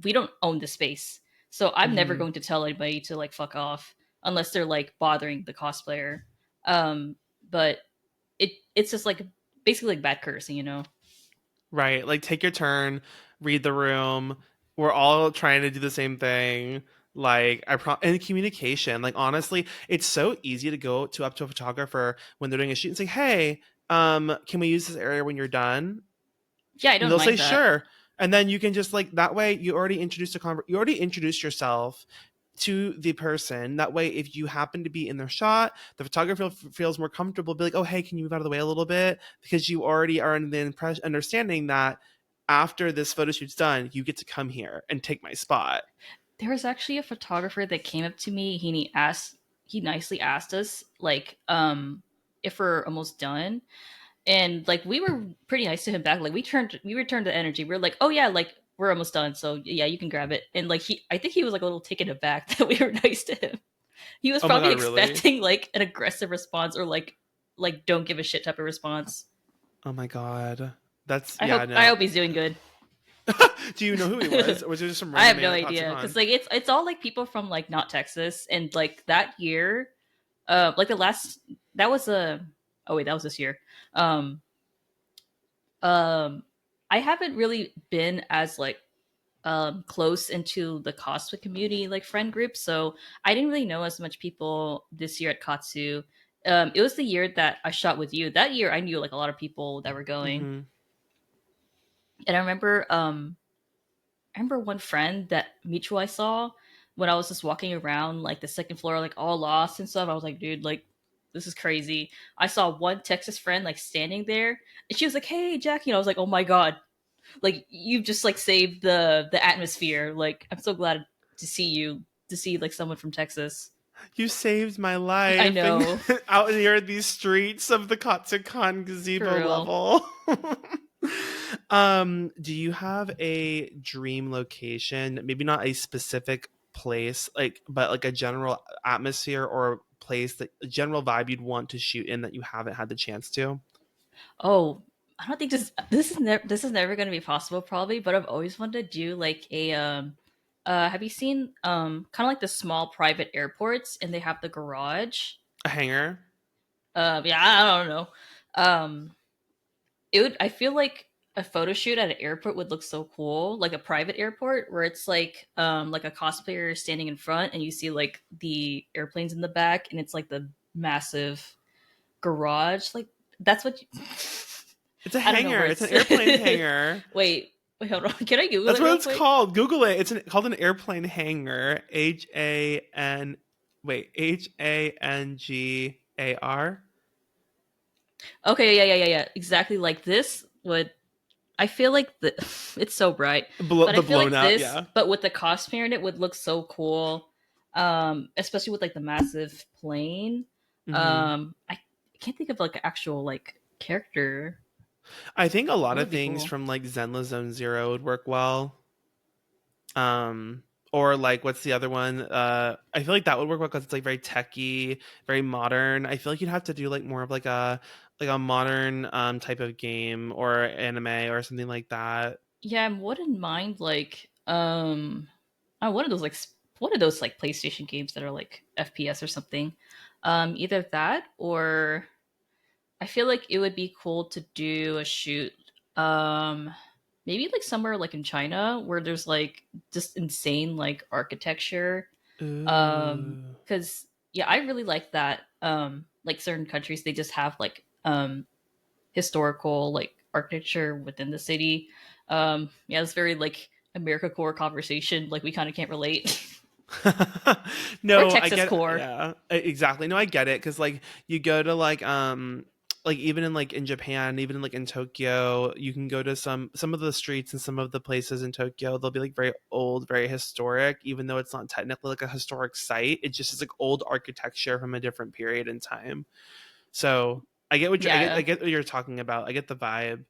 we don't own the space, so I'm never Hmm. going to tell anybody to like fuck off unless they're like bothering the cosplayer. Um, but it's just like basically like bad cursing. Right, like take your turn, read the room. We're all trying to do the same thing. Like and communication. Like honestly, it's so easy to go to up to a photographer when they're doing a shoot and say, "Hey, can we use this area when you're done?" Yeah, I And don't they'll say mind that. sure, and then you can just like that way you already introduced yourself to the person. That way if you happen to be in their shot, the photographer feels more comfortable, be like, oh hey, can you move out of the way a little bit, because you already are in the understanding that after this photo shoot's done you get to come here and take my spot. There was actually a photographer that came up to me. He nicely asked us like if we're almost done, and like we were pretty nice to him back. Like we returned the energy. We are like, oh yeah, like we're almost done, so yeah, you can grab it. And like I think he was like a little taken aback that we were nice to him. He was Oh my probably god, really? expecting like an aggressive response, or like don't give a shit type of response. Oh my god, that's I yeah, hope I no. hope he's doing good. Do you know who he was, or was it just some I random have no man at idea because Katsucon? like it's all like people from like not Texas, and like that year, like the last that was a oh wait, that was this year. Um, um, I haven't really been as like close into the cosplay community like friend group, so I didn't really know as much people this year at Katsu. It was the year that I shot with you. That year I knew like a lot of people that were going, Hmm. and I remember one friend that mutual I saw when I was just walking around like the second floor, like all lost and stuff. I was like, dude, like this is crazy. I saw one Texas friend like standing there, and she was like, "Hey, Jackie," and I was like, "Oh my god!" Like you've just like saved the atmosphere. Like I'm so glad to see you to see like someone from Texas. You saved my I life and know, out here in these streets of the Katsukan for gazebo real. level. Do you have a dream location? Maybe not a specific place, like, but like a general atmosphere or place, that a general vibe you'd want to shoot in that you haven't had the chance to? Oh, I don't think this is never going to be possible probably, but I've always wanted to do like a have you seen kind of like the small private airports and they have the garage? A hangar? Yeah, I don't know. Um it would I feel like a photo shoot at an airport would look so cool, like a private airport where it's like a cosplayer standing in front and you see like the airplanes in the back and it's like the massive garage. Like that's what you It's a I don't know hangar. It's an words. airplane hangar. Wait, hold on. Can I Google That's it what real it's quick? called. Google it. Called an airplane hangar. HAN. Wait, HANGAR. Okay, yeah. Exactly like this would. I feel like the it's so bright, but I The feel blown like out. this, Yeah. but with the cosplayer in it, would look so cool. Especially with like the massive plane. Hmm. I can't think of like an actual like character. I think a lot That of would be things cool. from like Zenla Zone Zero would work well. Or like what's the other one? I feel like that would work well because it's like very techy, very modern. I feel like you'd have to do like more of like a modern type of game or anime or something like that. Yeah, I wouldn't mind like one of those one of those like PlayStation games that are like FPS or something. Either that or I feel like it would be cool to do a shoot um maybe like somewhere like in China where there's like just insane like architecture. Ooh. Cuz yeah, I really like that like certain countries they just have like historical like architecture within the city. Yeah, it's very like America core conversation. Like we kind of can't relate. Or No, I Texas get core. yeah, exactly. No, I get it because like you go to like even in like in Japan, even in like in Tokyo, you can go to some of the streets and some of the places in Tokyo. They'll be like very old, very historic, even though it's not technically like a historic site. It just is like old architecture from a different period in time. So I Yeah. get what you're talking about. I get the vibe.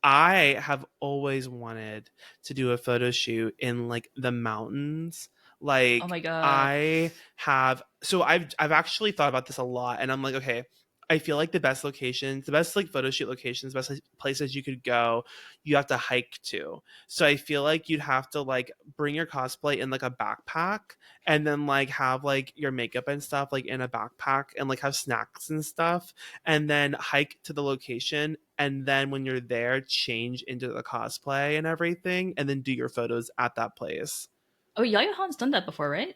I have always wanted to do a photo shoot in like the mountains. Oh Like my god. I have so I've actually thought about this a lot and I'm like, okay, I feel like the best locations, the best like photo shoot locations, best like, places you could go, you have to hike to. So I feel like you'd have to like bring your cosplay in like a backpack and then like have like your makeup and stuff like in a backpack and like have snacks and stuff and then hike to the location and then when you're there change into the cosplay and everything and then do your photos at that place. Oh, Yaya Han's done that before, right?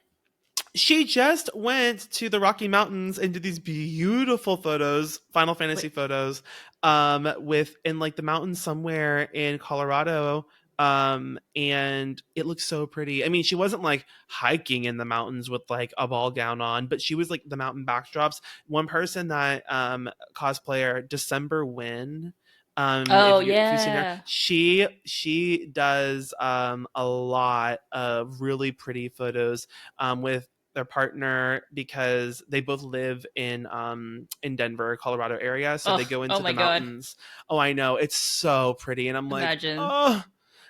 She just went to the Rocky Mountains and did these beautiful photos, Final Fantasy Wait. photos, with in like the mountains somewhere in Colorado. And it looks so pretty. I mean, she wasn't like hiking in the mountains with like a ball gown on, but she was like the mountain backdrops. One person that cosplayer December Win, Oh if you've seen her, yeah. she does a lot of really pretty photos with their partner because they both live in Denver, Colorado area. So they Oh, go oh into the my god. mountains. Oh, I know. It's so pretty. And I'm like, Imagine. oh,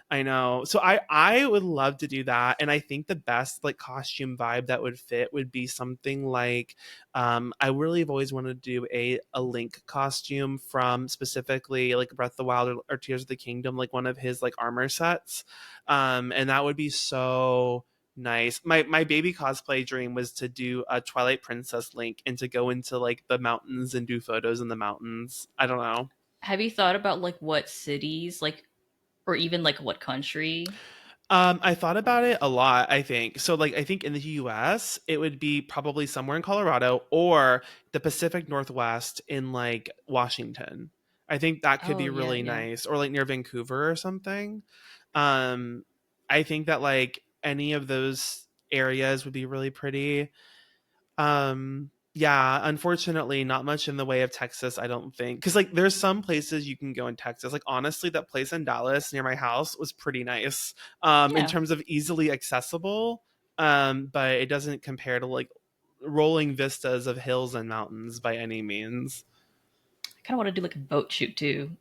I know. So I would love to do that. And I think the best like costume vibe that would fit would be something like I really have always wanted to do a Link costume from specifically like Breath of the Wild or Tears of the Kingdom, like one of his like armor sets. And that would be so nice. My baby cosplay dream was to do a Twilight Princess Link and to go into like the mountains and do photos in the mountains. I don't know. Have you thought about like what cities like or even like what country? I thought about it a lot, I think. So like I think in the US, it would be probably somewhere in Colorado or the Pacific Northwest in like Washington. I think that could Oh be yeah, really yeah. nice or like near Vancouver or something. Um I think that like any of those areas would be really pretty. Yeah, unfortunately, not much in the way of Texas, I don't think. Because, like, there's some places you can go in Texas. Like, honestly, that place in Dallas near my house was pretty nice in Yeah, terms of easily accessible. But it doesn't compare to, like, rolling vistas of hills and mountains by any means. I kind of want to do like a boat shoot too.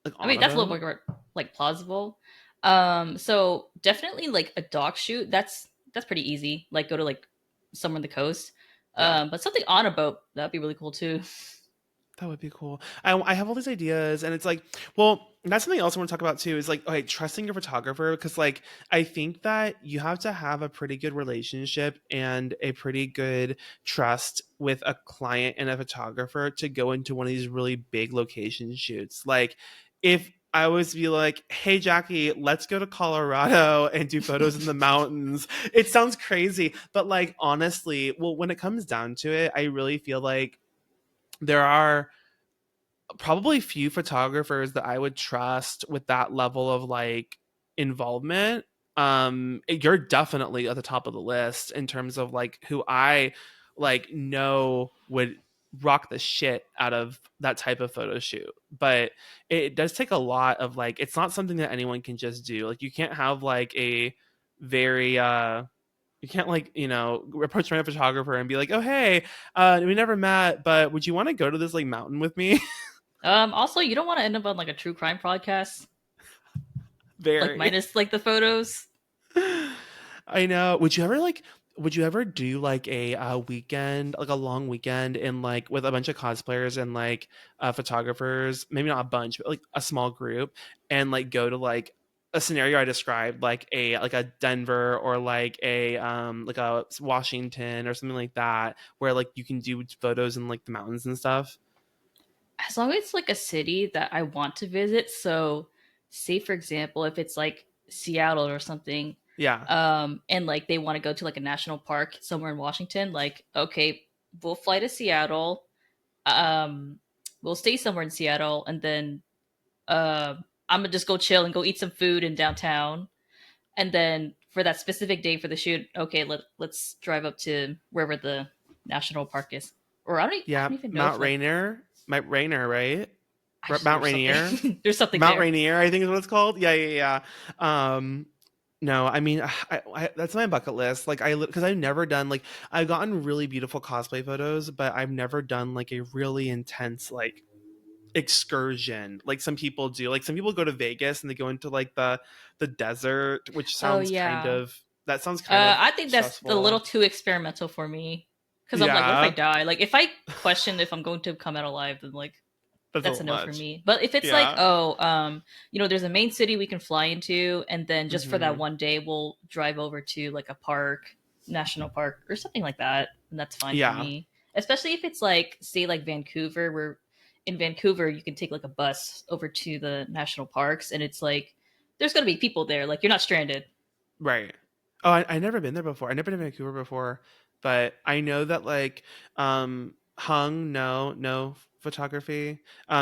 Like, I on mean, a that's a little boat? more like plausible. So definitely like a dock shoot. That's pretty easy. Like go to like somewhere on the coast. Yeah. But something on a boat that'd be really cool too. That would be cool. I have all these ideas, and it's like, well, that's something else I want to talk about too. Is like, okay, trusting your photographer, because like I think that you have to have a pretty good relationship and a pretty good trust with a client and a photographer to go into one of these really big location shoots. Like, if I was to be like, "Hey, Jackie, let's go to Colorado and do photos in the mountains." It sounds crazy, but like honestly, well, when it comes down to it, I really feel like there are probably few photographers that I would trust with that level of like involvement. You're definitely at the top of the list in terms of like who I like know would rock the shit out of that type of photo shoot. But it does take a lot of like it's not something that anyone can just do. Like you can't have like a very you can't like approach my photographer and be like, oh hey, we never met, but would you want to go to this like mountain with me? Also, you don't want to end up on like a true crime podcast, like Very. minus like the photos. I know. Would you ever do like a weekend, like a long weekend in like with a bunch of cosplayers and like photographers, maybe not a bunch, but like a small group and like go to like a scenario I described, like a Denver or like a Washington or something like that, where like you can do photos in like the mountains and stuff. As long as it's like a city that I want to visit. So, say for example, if it's like Seattle or something, Yeah. and like they want to go to like a national park somewhere in Washington, like okay, we'll fly to Seattle, um, we'll stay somewhere in Seattle, and then uh, I'm gonna just go chill and go eat some food in downtown, and then for that specific day for the shoot, okay, let's drive up to wherever the national park is, or I Yeah. don't even know if Mount like Rainier. Mount Rainier, right? actually Mount there's Rainier. something there's something Mount there. Rainier, I think is what it's called. Yeah, yeah, yeah. No, I mean, that's my bucket list. Like, because I've never done like I've gotten really beautiful cosplay photos, but I've never done like a really intense like excursion like some people do. Like some people go to Vegas and they go into like the desert, which Oh sounds kind yeah. of that sounds kind of I think that's a little stressful. too experimental for me. Because I'm like, what if I Yeah, die? Like, if I question if I'm going to come out alive, then like, that's a that's a little no for much. me. But if it's like, Yeah. oh, there's a main city we can fly into, and then just for that Hmm. one day, we'll drive over to like a park, national park, or something like that, and that's fine for Yeah. me. Especially if it's like, say, like Vancouver, where in Vancouver you can take like a bus over to the national parks, and it's like there's gonna be people there. Like, you're not stranded. Right. Oh, I never been there before. I never been to Vancouver before, but I know that like Hung no photography.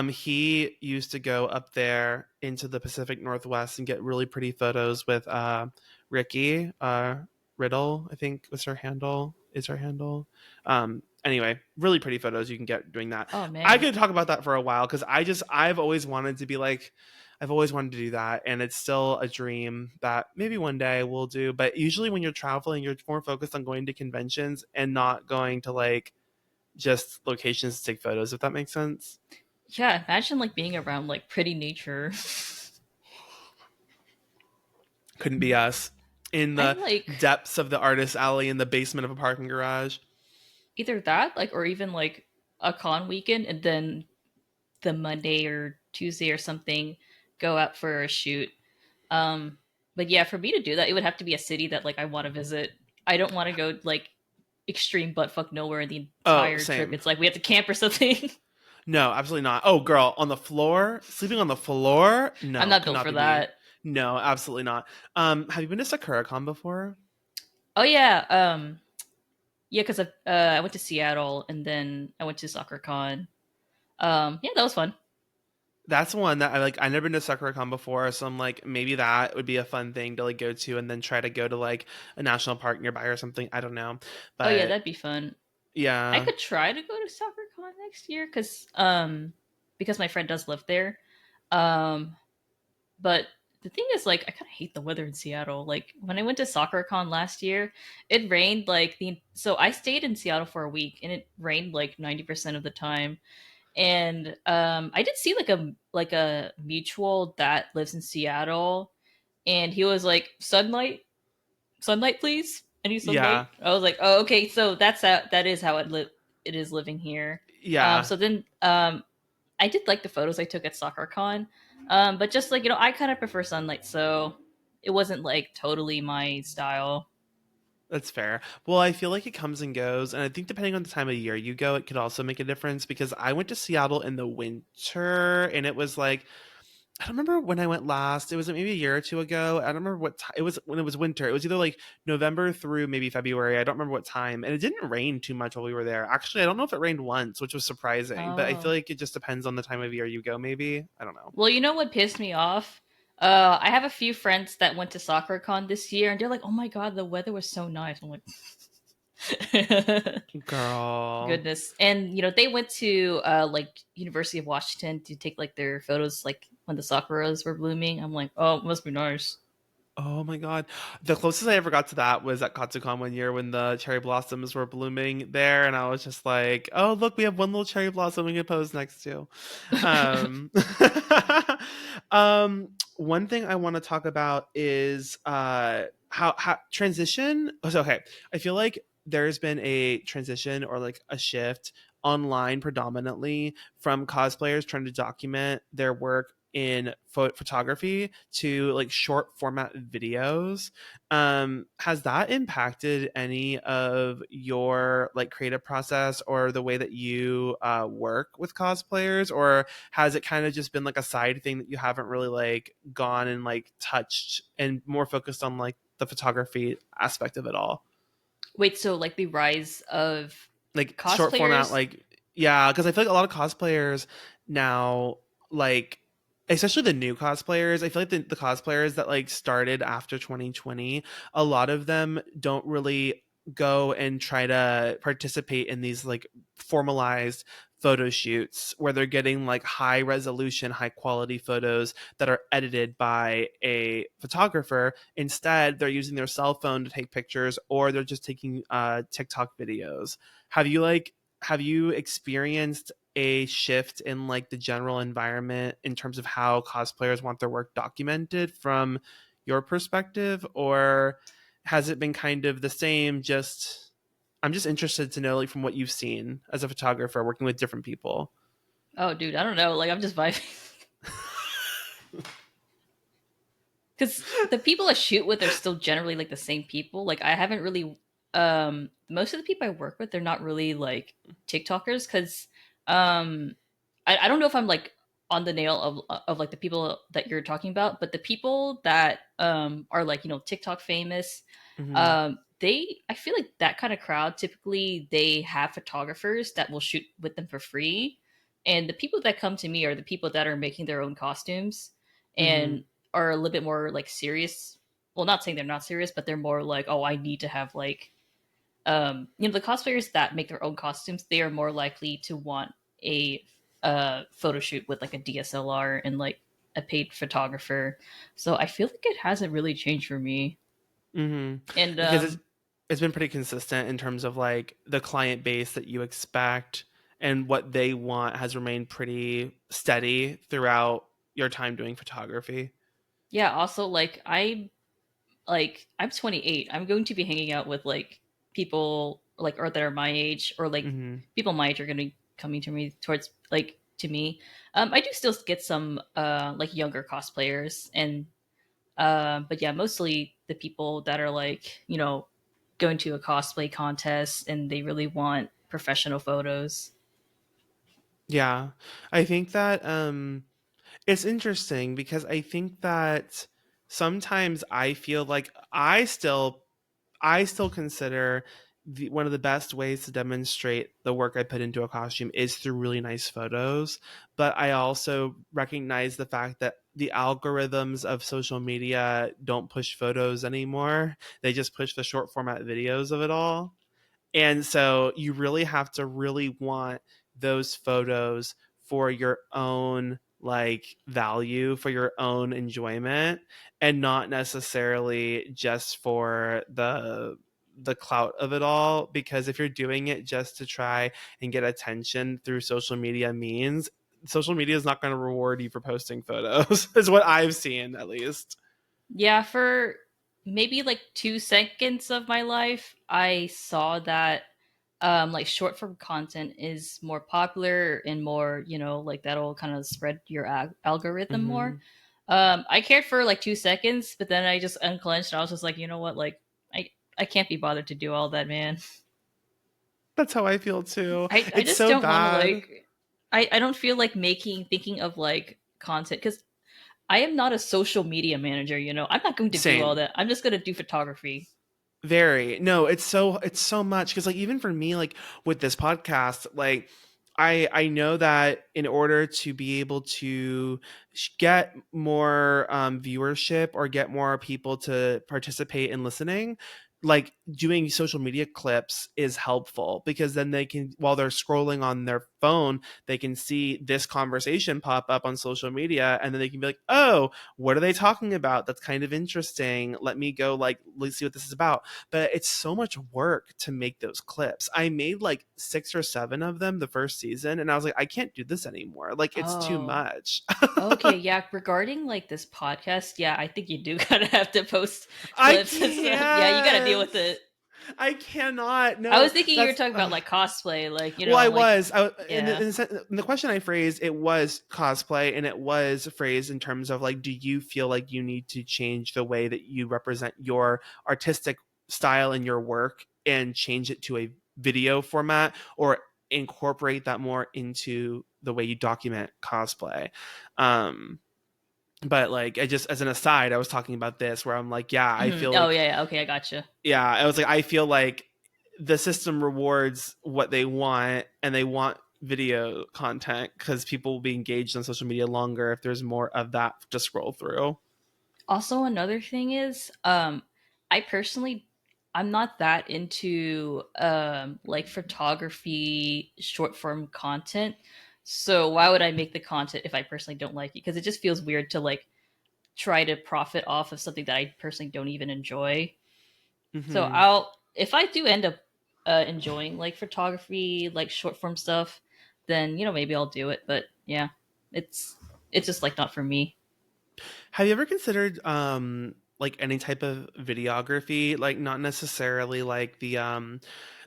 He used to go up there into the Pacific Northwest and get really pretty photos with Ricky Riddle, I think was her handle. Is her handle. Anyway, really pretty photos you can get doing that. Oh I man. could talk about that for a while because I've always wanted to be like I've always wanted to do that, and it's still a dream that maybe one day we'll do. But usually, when you're traveling, you're more focused on going to conventions and not going to like just locations to take photos. If that makes sense. Yeah, imagine like being around like pretty nature. Couldn't be us in the I'm like depths of the artist alley in the basement of a parking garage. either that, like, or even like a con weekend, and then the Monday or Tuesday or something, go out for a shoot. Um, but yeah, for me to do that, it would have to be a city that like I want to visit. I don't want to go like extreme butt fuck nowhere in the Oh, entire trip. same. It's like we have to camp or something. No, absolutely not. Oh, girl, on the floor, sleeping on the floor. I'm No, not could built not for be me. that. No, absolutely not. Have you been to SakuraCon before? Oh yeah, yeah, because I went to Seattle and then I went to SoccerCon. Yeah, that was fun. That's one that I like. I never been to SakuraCon before, so I'm like, maybe that would be a fun thing to like go to, and then try to go to like a national park nearby or something. I don't know, Oh yeah, but that'd be fun. I Yeah. could try to go to SoccerCon next year because my friend does live there. Um, but the thing is, like, I kind of hate the weather in Seattle. Like when I went to SoccerCon last year, it rained like the so I stayed in Seattle for a week and it rained like 90% of the time. And I did see like a mutual that lives in Seattle, and he was like, sunlight, please. Any sunlight? Yeah. I was like, oh, okay. So that is how it is living here. Yeah. So then I did like the photos I took at SoccerCon, but just like I kind of prefer sunlight, so it wasn't like totally my style. That's fair. Well, I feel like it comes and goes, and I think depending on the time of year you go, it could also make a difference because I went to Seattle in the winter and it was like I don't remember when I went last. It was maybe a year or two ago. I don't remember what time it was when it was winter. It was either like November through maybe February. I don't remember what time. And it didn't rain too much while we were there. Actually, I don't know if it rained once, which was surprising. But I feel Oh, like it just depends on the time of year you go, maybe. I don't know. well, you know what pissed me off? I have a few friends that went to SoccerCon this year, and they're like, "Oh my god, the weather was so nice." I'm like, Girl. goodness. And they went to like University of Washington to take like their photos like when the sakuras were blooming. I'm like, oh, it must be nice. Oh my god. The closest I ever got to that was at Katsucon one year when the cherry blossoms were blooming there and I was just like, "Oh, look, we have one little cherry blossom we can pose next to." Um one thing I want to talk about is how transition. So okay, I feel like there's been a transition or like a shift online predominantly from cosplayers trying to document their work in photography to like short format videos. Has that impacted any of your like creative process or the way that you work with cosplayers, or has it kind of just been like a side thing that you haven't really like gone and like touched and more focused on like the photography aspect of it all? Wait, so like the rise of Like short format, cosplayers? like yeah, because I feel like a lot of cosplayers now, like especially the new cosplayers, I feel like the cosplayers that like started after 2020, a lot of them don't really go and try to participate in these like formalized photo shoots where they're getting like high resolution, high quality photos that are edited by a photographer. Instead, they're using their cell phone to take pictures or they're just taking TikTok videos. Have you experienced a shift in like the general environment in terms of how cosplayers want their work documented from your perspective, or has it been kind of the same? Just I'm just interested to know like from what you've seen as a photographer working with different people. Oh, dude, I don't know. Like, I'm just vibing. Because the people I shoot with are still generally like the same people. Like, I haven't really, most of the people I work with, they're not really like TikTokers. Because, um, I don't know if I'm like on the nail of like the people that you're talking about, but the people that are like TikTok famous, Hmm. I feel like that kind of crowd typically they have photographers that will shoot with them for free, and the people that come to me are the people that are making their own costumes Hmm. and are a little bit more like serious. Well, not saying they're not serious, but they're more like, oh, I need to have like the cosplayers that make their own costumes, they are more likely to want a photo shoot with like a DSLR and like a paid photographer. So I feel like it hasn't really changed for me. Hmm. And Because it's been pretty consistent in terms of like the client base that you expect and what they want has remained pretty steady throughout your time doing photography. yeah, also I'm 28. I'm going to be hanging out with like people like or that are my age, or like Hmm. people my age are going to be coming to me towards like to me. I do still get some like younger cosplayers, and but yeah, mostly the people that are like going to a cosplay contest and they really want professional photos. Yeah. I think that it's interesting because I think that sometimes I feel like I still consider one of the best ways to demonstrate the work I put into a costume is through really nice photos. But I also recognize the fact that the algorithms of social media don't push photos anymore. They just push the short format videos of it all. And so you really have to really want those photos for your own like value, for your own enjoyment, and not necessarily just for the clout of it all. Because if you're doing it just to try and get attention through social media means, social media is not going to reward you for posting photos is what I've seen, at least. Yeah, for maybe like 2 seconds of my life, I saw that like short form content is more popular and more, like that'll kind of spread your algorithm more. Hmm. I cared for like 2 seconds, but then I just unclenched. And I was just like, you know what, like I can't be bothered to do all that, man. That's how I feel too. I It's just so don't want to bad. like. I don't feel like thinking of like content because I am not a social media manager. I'm not going to do all Same. that. I'm just going to do photography. Very. No, it's so much because like even for me like with this podcast like I know that in order to be able to get more viewership or get more people to participate in listening, like doing social media clips is helpful because then they can, while they're scrolling on their phone, they can see this conversation pop up on social media and then they can be like, oh, what are they talking about? That's kind of interesting. Let me go like let's see what this is about. But it's so much work to make those clips. I made like 6 or 7 of them the first season, and I was like, I can't do this anymore. Like, it's too Oh, much. okay. Yeah. Regarding like this podcast, yeah, I think you do kind of have to post I clips and stuff. Yeah, you got to deal can't. with it. I cannot. I No, was thinking you were that's. talking about like cosplay, like, Well, I like, was. yeah. In the question I phrased, it was cosplay, and it was phrased in terms of like, do you feel like you need to change the way that you represent your artistic style in your work and change it to a video format, or incorporate that more into the way you document cosplay? Um, but like, I just as an aside, I was talking about this where I'm like, yeah, I Mhm. feel Oh, like yeah, yeah. Okay, I gotcha. yeah, I was like, I feel like the system rewards what they want, and they want video content because people will be engaged on social media longer if there's more of that to scroll through. Also, another thing is, I personally, I'm not that into like photography short form content. So why would I make the content if I personally don't like it? Because it just feels weird to like try to profit off of something that I personally don't even enjoy. So Hmm. I'll if I do end up enjoying like photography, like short form stuff, then maybe I'll do it. But yeah, it's it's just like not for me. Have you ever considered like any type of videography, like not necessarily like the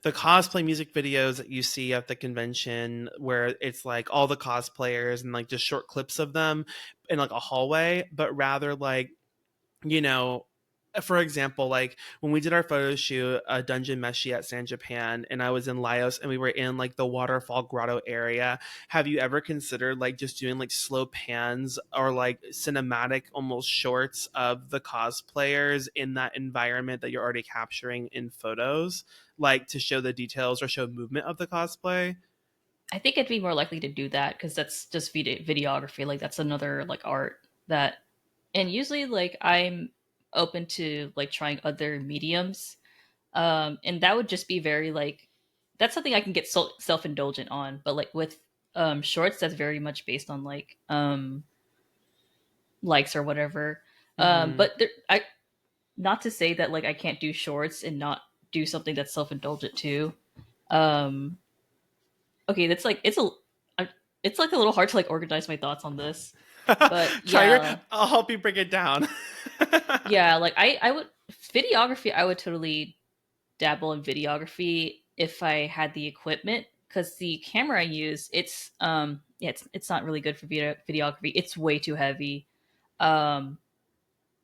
cosplay music videos that you see at the convention where it's like all the cosplayers and like just short clips of them in like a hallway, but rather like, you know, for example, like when we did our photo shoot, a dungeon meshi at San Japan, and I was in Laos and we were in like the waterfall grotto area. Have you ever considered like just doing like slow pans or like cinematic almost shorts of the cosplayers in that environment that you're already capturing in photos, like to show the details or show movement of the cosplay? I think I'd be more likely to do that because that's just videography. Like that's another like art that, and usually like I'm open to like trying other mediums. And that would just be very like that's something I can get self indulgent on. But like with shorts, that's very much based on like likes or whatever. Mm-hmm. But I not to say that like I can't do shorts and not do something that's self indulgent too. Um, okay, that's like it's like a little hard to like organize my thoughts on this, but Try your. yeah, I'll help you break it down. yeah. Like I would videography. I would totally dabble in videography if I had the equipment because the camera I use yeah, it's not really good for videography. It's way too heavy. Um,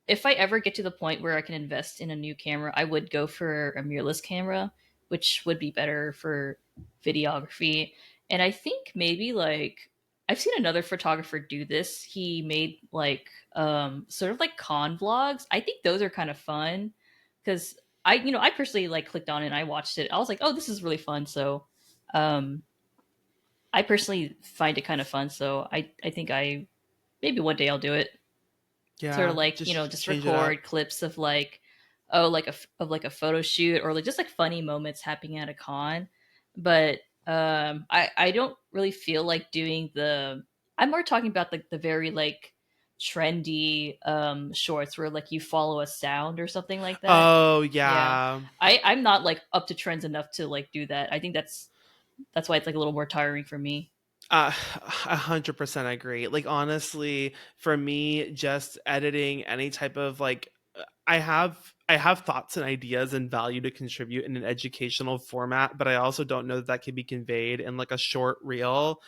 if I ever get to the point where I can invest in a new camera, I would go for a mirrorless camera, which would be better for videography. And I think maybe like I've seen another photographer do this. He made like sort of like con vlogs. I think those are kind of fun because I personally like clicked on it and I watched it. I was like, "Oh, this is really fun." So, um I personally find it kind of fun. So, I think I maybe one day I'll do it, sort of Yeah, like just just change it up. record clips of like oh, of like a photo shoot, or like just like funny moments happening at a con. But I don't really feel like doing the. I'm more talking about like the very like trendy shorts where like you follow a sound or something like that. Oh Yeah, yeah. I'm not like up to trends enough to like do that. I think that's why it's like a little more tiring for me. 100% agree. Like honestly, for me, just editing any type of like, I have thoughts and ideas and value to contribute in an educational format, but I also don't know that that can be conveyed in like a short reel.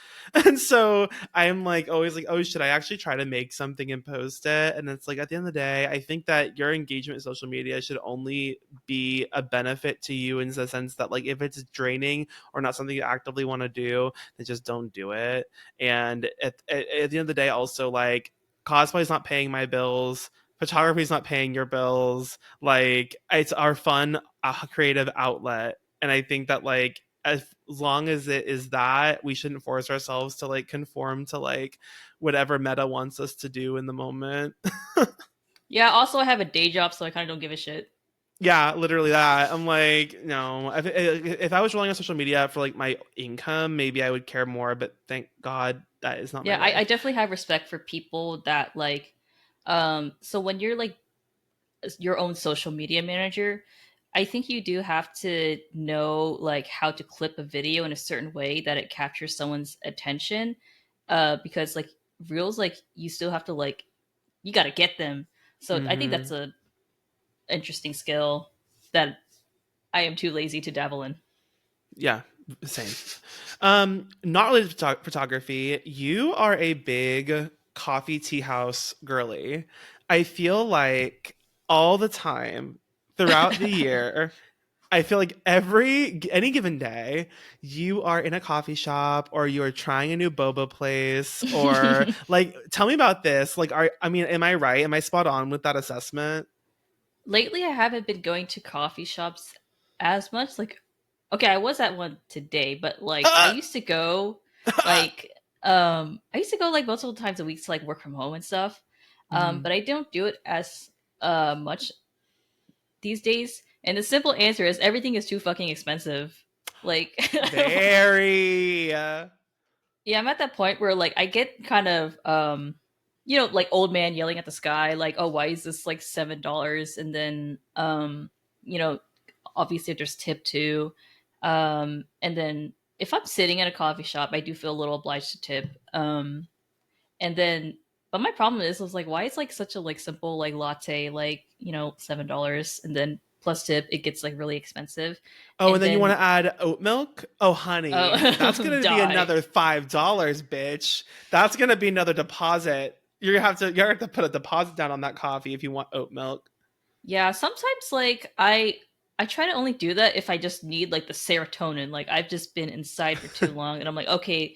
And so I'm like always like, oh, should I actually try to make something and post it? And it's like at the end of the day, I think that your engagement in social media should only be a benefit to you in the sense that like if it's draining or not something you actively want to do, then just don't do it. And at the end of the day, also like cosplay is not paying my bills, photography is not paying your bills. Like it's our fun creative outlet, and I think that like as long as it is that, we shouldn't force ourselves to like conform to like whatever meta wants us to do in the moment. Yeah. Also, I have a day job, so I kind of don't give a shit. Yeah, literally that. I'm like, no. If I was relying on social media for like my income, maybe I would care more. But thank God that is not my Yeah, way. I definitely have respect for people that like. So when you're like your own social media manager, I think you do have to know like how to clip a video in a certain way that it captures someone's attention. Because like reels, like you still have to like you got to get them. So I think that's Hmm. a interesting skill that I am too lazy to dabble in. Yeah, same. Not related to photography. You are a big coffee tea house girly. I feel like all the time throughout the year, I feel like any given day, you are in a coffee shop or you are trying a new boba place or like tell me about this. Like I mean, am I right? Am I spot on with that assessment? Lately, I haven't been going to coffee shops as much. Like, okay, I was at one today, but like I used to go like I used to go like multiple times a week to like work from home and stuff. Mhm. But I don't do it as much these days. And the simple answer is everything is too fucking expensive. Like Very. yeah, I'm at that point where like I get kind of like old man yelling at the sky like, "Oh, why is this like $7?" And then you know, obviously there's tip too. And then if I'm sitting at a coffee shop, I do feel a little obliged to tip. And then but my problem is like why is like such a like simple like latte like, $7 and then plus tip it gets like really expensive. Oh, and And then you want then to add oat milk? Oh, honey, that's gonna be die. another $5, bitch. That's gonna be another deposit. You have to put a deposit down on that coffee if you want oat milk. Yeah, sometimes like I try to only do that if I just need like the serotonin. Like I've just been inside for too long and I'm like, okay,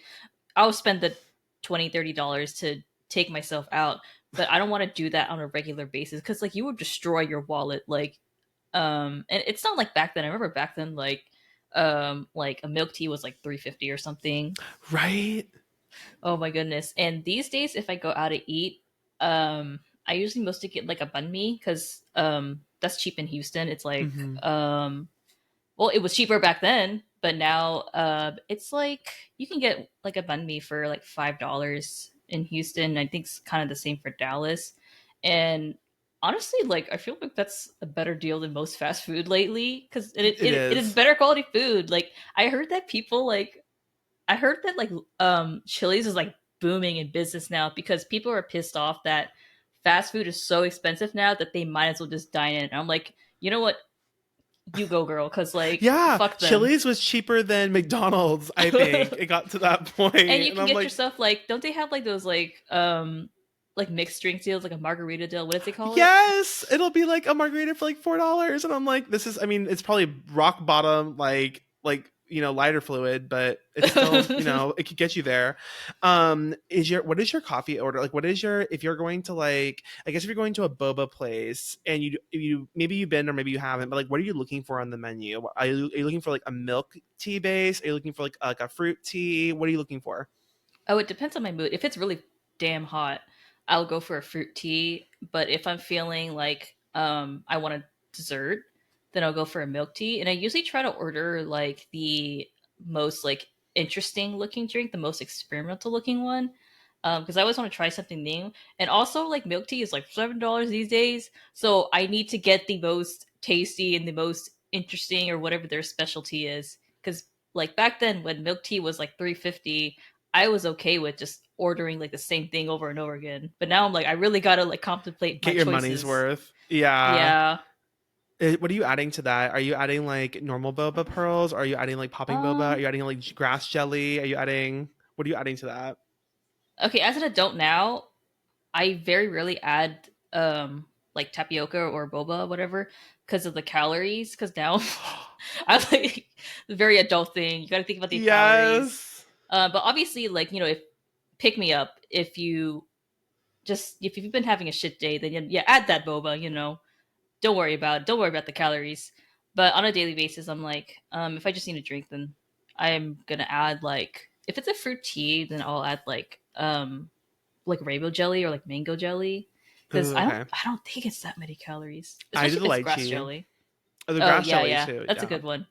I'll spend the $20-$30 to take myself out, but I don't want to do that on a regular basis cuz like you would destroy your wallet and it's not like back then. I remember back then like a milk tea was like 350 or something. Right? Oh my goodness. And these days if I go out to eat, I usually mostly get like a banh mi cuz that's cheap in Houston. It's like Hmm. well, it was cheaper back then, but now it's like you can get like a banh mi for like $5 in Houston. I think it's kind of the same for Dallas. And honestly, like I feel like that's a better deal than most fast food lately because It it is is. better quality food. Like I heard that like Chili's is like booming in business now because people are pissed off that fast food is so expensive now that they might as well just dine in. And I'm like, you know what? You go, girl, because like Yeah, fuck them. Chili's was cheaper than McDonald's, I think. It got to that point. And you And can I'm get like, yourself like, don't they have like those like mixed drink deals, like a margarita deal? What does they call it? yes, it'll be like a margarita for like $4. And I'm like, this is, I mean, it's probably rock bottom, lighter fluid, but it's still, it could get you there. What is your coffee order? Like, what is your, if you're going to like, I guess if you're going to a boba place and maybe you've been or maybe you haven't, but like, what are you looking for on the menu? Are you looking for like a milk tea base? Are you looking for like a fruit tea? What are you looking for? Oh, it depends on my mood. If it's really damn hot, I'll go for a fruit tea. But if I'm feeling like I want to dessert, then I'll go for a milk tea. And I usually try to order like the most like interesting looking drink, the most experimental looking one. Because I always want to try something new. And also like milk tea is like $7 these days. So I need to get the most tasty and the most interesting or whatever their specialty is. Because like back then when milk tea was like 350, I was okay with just ordering like the same thing over and over again. But now I'm like, I really gotta like contemplate my Get your money's choices. worth. Yeah. Yeah. What are you adding to that? Are you adding like normal boba pearls? Or are you adding like popping boba? Are Um. you adding like grass jelly? Are you adding what are you adding to that? Okay. As an adult now, I very rarely add like tapioca or boba, whatever, because of the calories. Because now I like the very adult thing. You got to think about the calories. Yes. But obviously, like if pick me up if you've been having a shit day, then yeah, add that boba. Don't worry about it. Don't worry about the calories. But on a daily basis, I'm like, if I just need a drink, then I'm gonna add like if it's a fruit tea, then I'll add like rainbow jelly or like mango jelly because Ooh, okay. I don't think it's that many calories, I do especially the if it's grass lychee. jelly. Oh, the Oh grass yeah, jelly yeah, too. that's a Yeah. good one.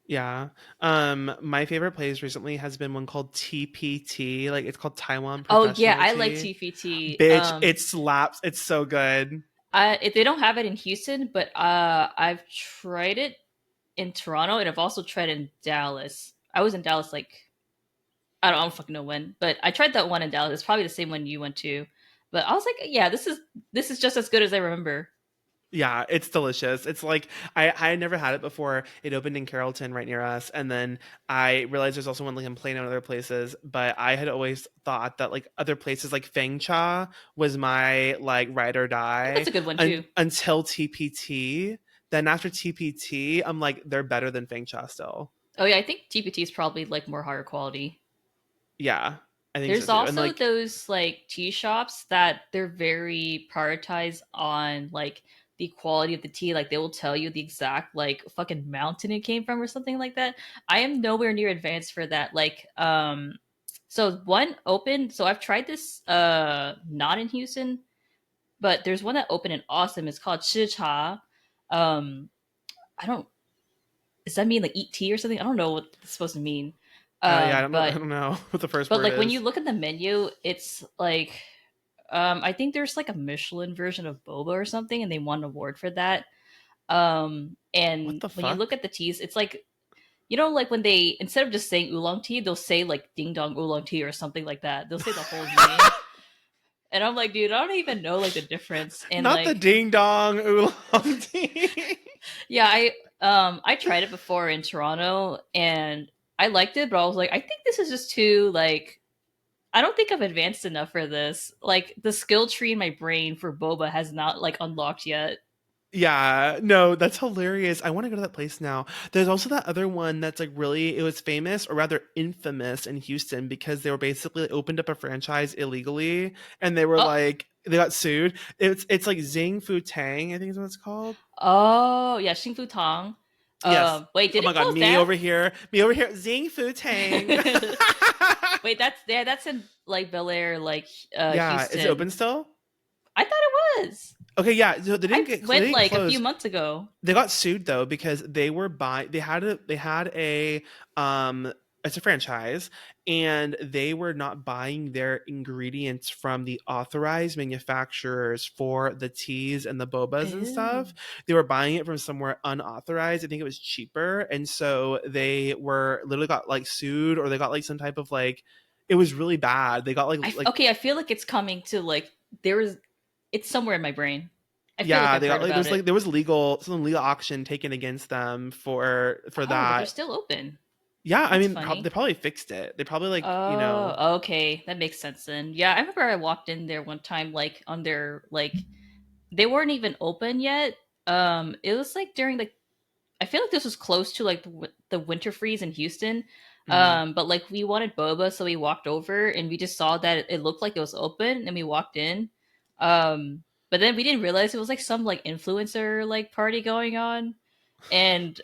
Yeah. My favorite place recently has been one called TPT. Like it's called Taiwan Oh yeah, Professional I like Tea. TPT. Bitch, it slaps. It's so good. If they don't have it in Houston, but I've tried it in Toronto and I've also tried it in Dallas. I was in Dallas like I don't fucking know when, but I tried that one in Dallas. It's probably the same one you went to. But I was like, yeah, this is just as good as I remember. Yeah, it's delicious. It's like I had never had it before. It opened in Carrollton right near us, and then I realized there's also one like in Plano and other places. But I had always thought that like other places like Feng Cha was my like ride or That's die a good one too. until TPT. Then after TPT, I'm like they're better than Feng Cha still. Oh yeah, I think TPT is probably like more higher quality. Yeah, I think so There's too. And also like those like tea shops that they're very prioritized on like the quality of the tea. Like they will tell you the exact like fucking mountain it came from or something like that. I am nowhere near advanced for that. So one open. So I've tried this not in Houston, but there's one that opened in Austin. It's called Chicha. Um, I don't. Does that mean like eat tea or something? I don't know what it's supposed to mean. yeah, I don't know. I But don't know what the first but word like when is. you look at the menu, it's like I think there's like a Michelin version of boba or something, and they won an award for that. What And the when you look fuck? at the teas, it's like like when they instead of just saying oolong tea, they'll say like ding dong oolong tea or something like that. They'll say the whole name, and I'm like, dude, I don't even know like the difference. And Not the like, ding dong oolong tea. yeah, I tried it before in Toronto, and I liked it, but I was like, I think this is just too like I don't think I've advanced enough for this. Like the skill tree in my brain for boba has not like unlocked yet. Yeah, no, that's hilarious. I want to go to that place now. There's also that other one that's like really, it was famous or rather infamous in Houston because they were basically opened up a franchise illegally and they were Oh, like, they got sued. It's like Zing Fu Tang, I think is what it's called. oh yeah, Xingfu Tang. Yes. Wait, Oh did my it God, close down? me over here, Zing Fu Tang. Wait, that's in like Bel Air, like Yeah, is it Houston. open still? I thought it was. Okay, yeah. So I they went didn't like a few close. months ago. They got sued though because they were they had a um it's a franchise and they were not buying their ingredients from the authorized manufacturers for the teas and the bobas and Ew. stuff. They were buying it from somewhere unauthorized. I think it was cheaper and so they were literally got like sued or they got like some type of like it was really bad. They got like Okay, I feel like it's coming to like there's it's somewhere in my brain. I feel like yeah, I've they got heard like about it. there was legal some legal auction taken against them for Oh, but they're that. still open. Yeah, I That's mean, they funny. probably fixed it. They probably like, Oh, okay. That makes sense then. Yeah, I remember I walked in there one time like on their like they weren't even open yet. It was like during like I feel like this was close to like the winter freeze in Houston. mm, But like we wanted boba, so we walked over and we just saw that it looked like it was open, and we walked in. But then we didn't realize it was like some like influencer like party going on, and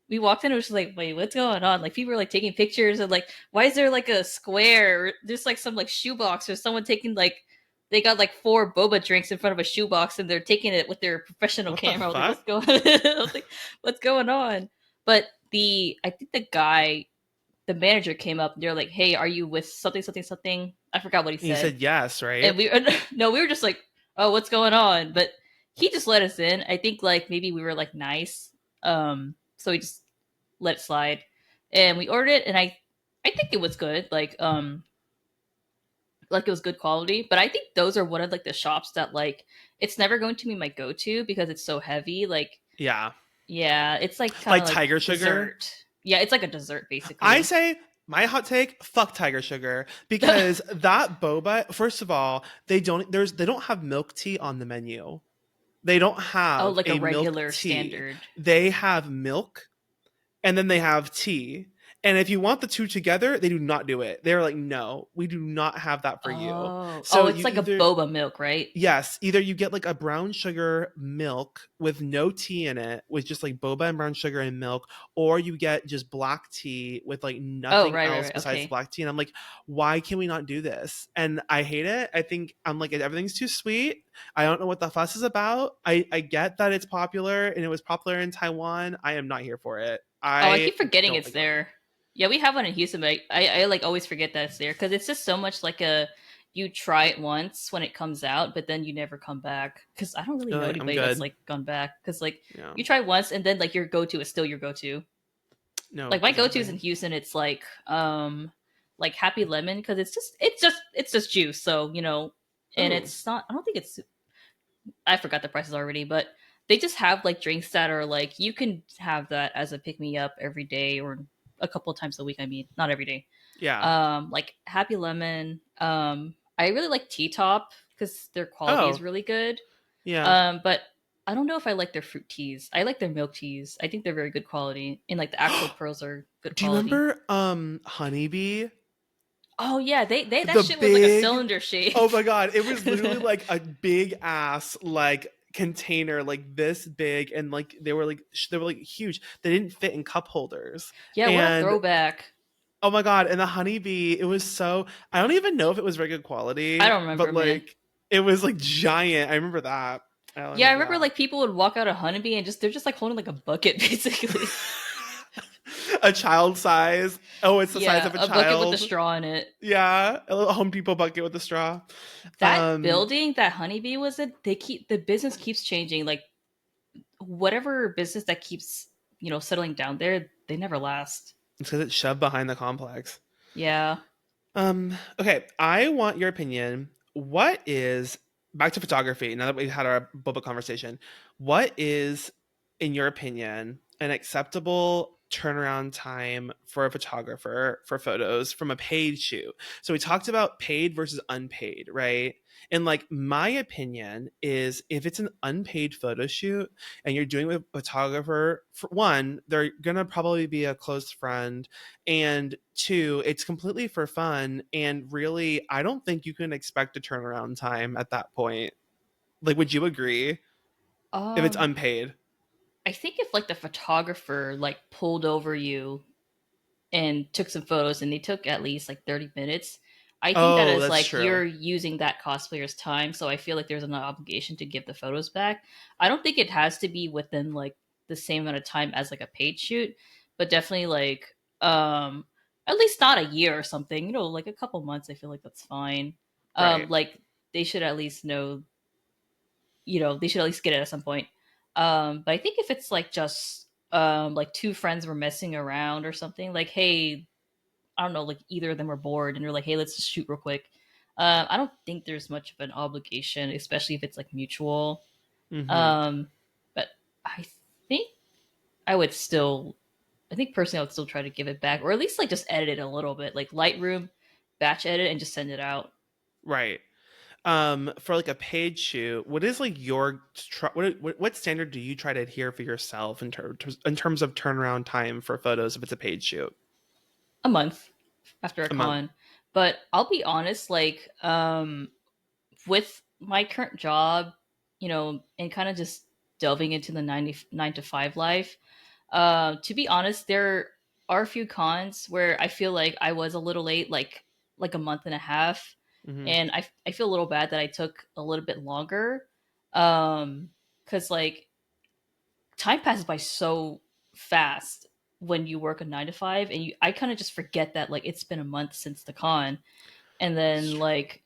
we walked in and it was just like, wait, what's going on? Like people were like taking pictures and like, why is there like a square? There's like some like shoebox or someone taking like they got like four boba drinks in front of a shoebox and they're taking it with their professional What the camera. I was like, fuck? what's going I was like, what's going on? But I think the guy, the manager came up and they're like, hey, are you with something, something, something? I forgot what he And you said. said yes, And right? we, no, we were just like, oh, what's going on? But he just let us in. I think like maybe we were like nice. So he just let it slide. And we ordered it and I think it was good. Like it was good quality, but I think those are one of like the shops that like it's never going to be my go-to because it's so heavy. Like, Yeah. yeah, it's like kind Like of like Tiger Sugar. dessert. Yeah, it's like a dessert I basically. say my hot take, fuck Tiger Sugar because that boba, first of all, they don't have milk tea on the menu. They don't Oh, have like a a milk regular tea. standard. They have milk and then they have tea. And if you want the two together, they do not do it. They're like, no, we do not have that for you. Oh, So it's you like a either boba milk, right? yes, either you get like a brown sugar milk with no tea in it, with just like boba and brown sugar and milk, or you get just black tea with like Oh, nothing right, right, else right. besides Okay. black tea. And I'm like, why can we not do this? And I hate it. I think I'm like, everything's too sweet. I don't know what the fuss is about. I get that it's popular and it was popular in Taiwan. I am not here for it. Oh, I I keep forgetting don't it's like it. there. Yeah, we have one in Houston, but I like always forget that it's there because it's just so much like a you try it once when it comes out, but then you never come back. Because I don't really You're know like, I'm anybody that's good. like gone back. Because like Yeah. you try once and then like your go to is still your go to. No, Like my go tos in exactly. Houston, it's like Happy Lemon because it's just juice. So and Oh, it's not. I don't think it's I forgot the prices already, but they just have like drinks that are like you can have that as a pick me up every day or a couple of times a week. I mean, not every day. yeah. Like Happy Lemon. I really like Tea Top because their quality is Oh, really good. yeah. But I don't know if I like their fruit teas. I like their milk teas. I think they're very good quality, and like the actual pearls are good Do you quality. remember Honeybee? Oh yeah, they that The shit was like a big cylinder shape. Oh my god, it was literally like a big ass like container like this big and like they were like huge. They didn't fit in cup holders. Yeah, what a And throwback. oh my god, and the Honeybee, it was so I don't even know if it was very good I quality, don't but remember, man. like it was like giant. I remember that. I Yeah, I remember remember that. like people would walk out of Honeybee and they're just like holding like a bucket basically. A child size. Oh, it's the size Yeah, of a a bucket with a child. straw in it. Yeah, a little Home Depot bucket with a straw. That Um, building that Honeybee was in, the business keeps changing. Like whatever business that keeps, settling down there, they never last. it's because it's shoved behind the complex. Yeah. Okay, I want your opinion. What is back to photography? Now that we had our Boba conversation, what is, in your opinion, an acceptable turnaround time for a photographer for photos from a paid shoot? So we talked about paid versus unpaid, right? And like my opinion is if it's an unpaid photo shoot and you're doing it with a photographer, for one, they're gonna probably be a close friend, and two, it's completely for fun. And really, I don't think you can expect a turnaround time at that point. Like, would you agree if it's Um, unpaid? I think if like the photographer like pulled over you and took some photos and they took at least like 30 minutes, I think that Oh, is that's like true. you're using that cosplayer's time. So I feel like there's an obligation to give the photos back. I don't think it has to be within like the same amount of time as like a paid shoot, but definitely like at least not a year or something, like a couple months. I feel like that's fine. Right. Like they should at least know, they should at least get it at some point. But I think if it's like just like two friends were messing around or something, like hey, I don't know, like either of them were bored and they're like, hey, let's just shoot real quick. I don't think there's much of an obligation, especially if it's like mutual. Mm-hmm. Um, but I think I would still, I think personally, I would still try to give it back, or at least like just edit it a little bit, like Lightroom, batch edit, and just send it out. Right. For like a paid shoot, what is like your what standard do you try to adhere for yourself in terms of turnaround time for photos if it's a paid shoot? A month after a A month. con. But I'll be honest, like with my current job, and kind of just delving into the 9 to 5 life, to be honest, there are a few cons where I feel like I was a little late, like a month and a half. Mm-hmm. and I feel a little bad that I took a little bit longer, because like time passes by so fast when you work a 9 to 5, and I kind of just forget that like it's been a month since the con, and It's then true. like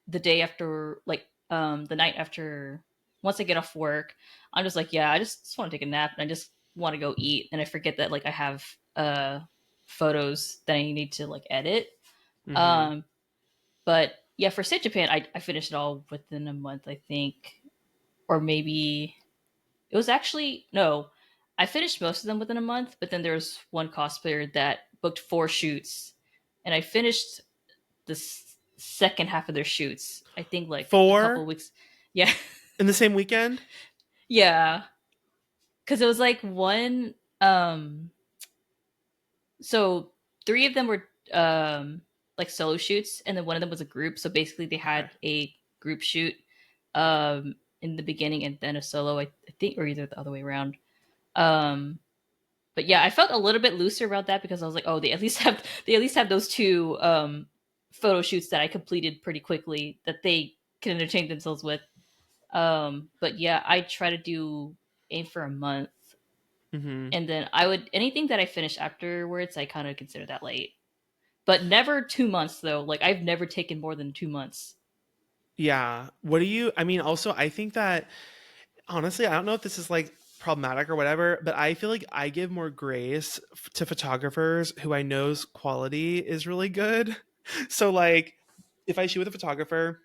the day after, like the night after, once I get off work, I'm just like, yeah, I just want to take a nap and I just want to go eat, and I forget that like I have photos that I need to like edit. Mm-hmm. um but yeah, for State Japan, I finished it all within a month, I think, or maybe it was actually no. I finished most of them within a month, but then there was one cosplayer that booked 4 shoots, and I finished the second half of their shoots. I think like a couple 4 of weeks. Yeah, in the same weekend. yeah, because it was like one. So 3 of them were like solo shoots, and then one of them was a group. So basically, they Okay. had a group shoot in the beginning, and then a solo. I think, or either the other way around. Um, but yeah, I felt a little bit looser about that because I was like, oh, they at least have those 2 photo shoots that I completed pretty quickly that they can entertain themselves with. But yeah, I try to do aim for a month, Mm-hmm. and then I would anything that I finish afterwards, I kind of consider that late. But never 2 months though. Like I've never taken more than 2 months. Yeah. What do you? I mean, also, I think that honestly, I don't know if this is like problematic or whatever, but I feel like I give more grace to photographers who I know's quality is really good. So like, if I shoot with a photographer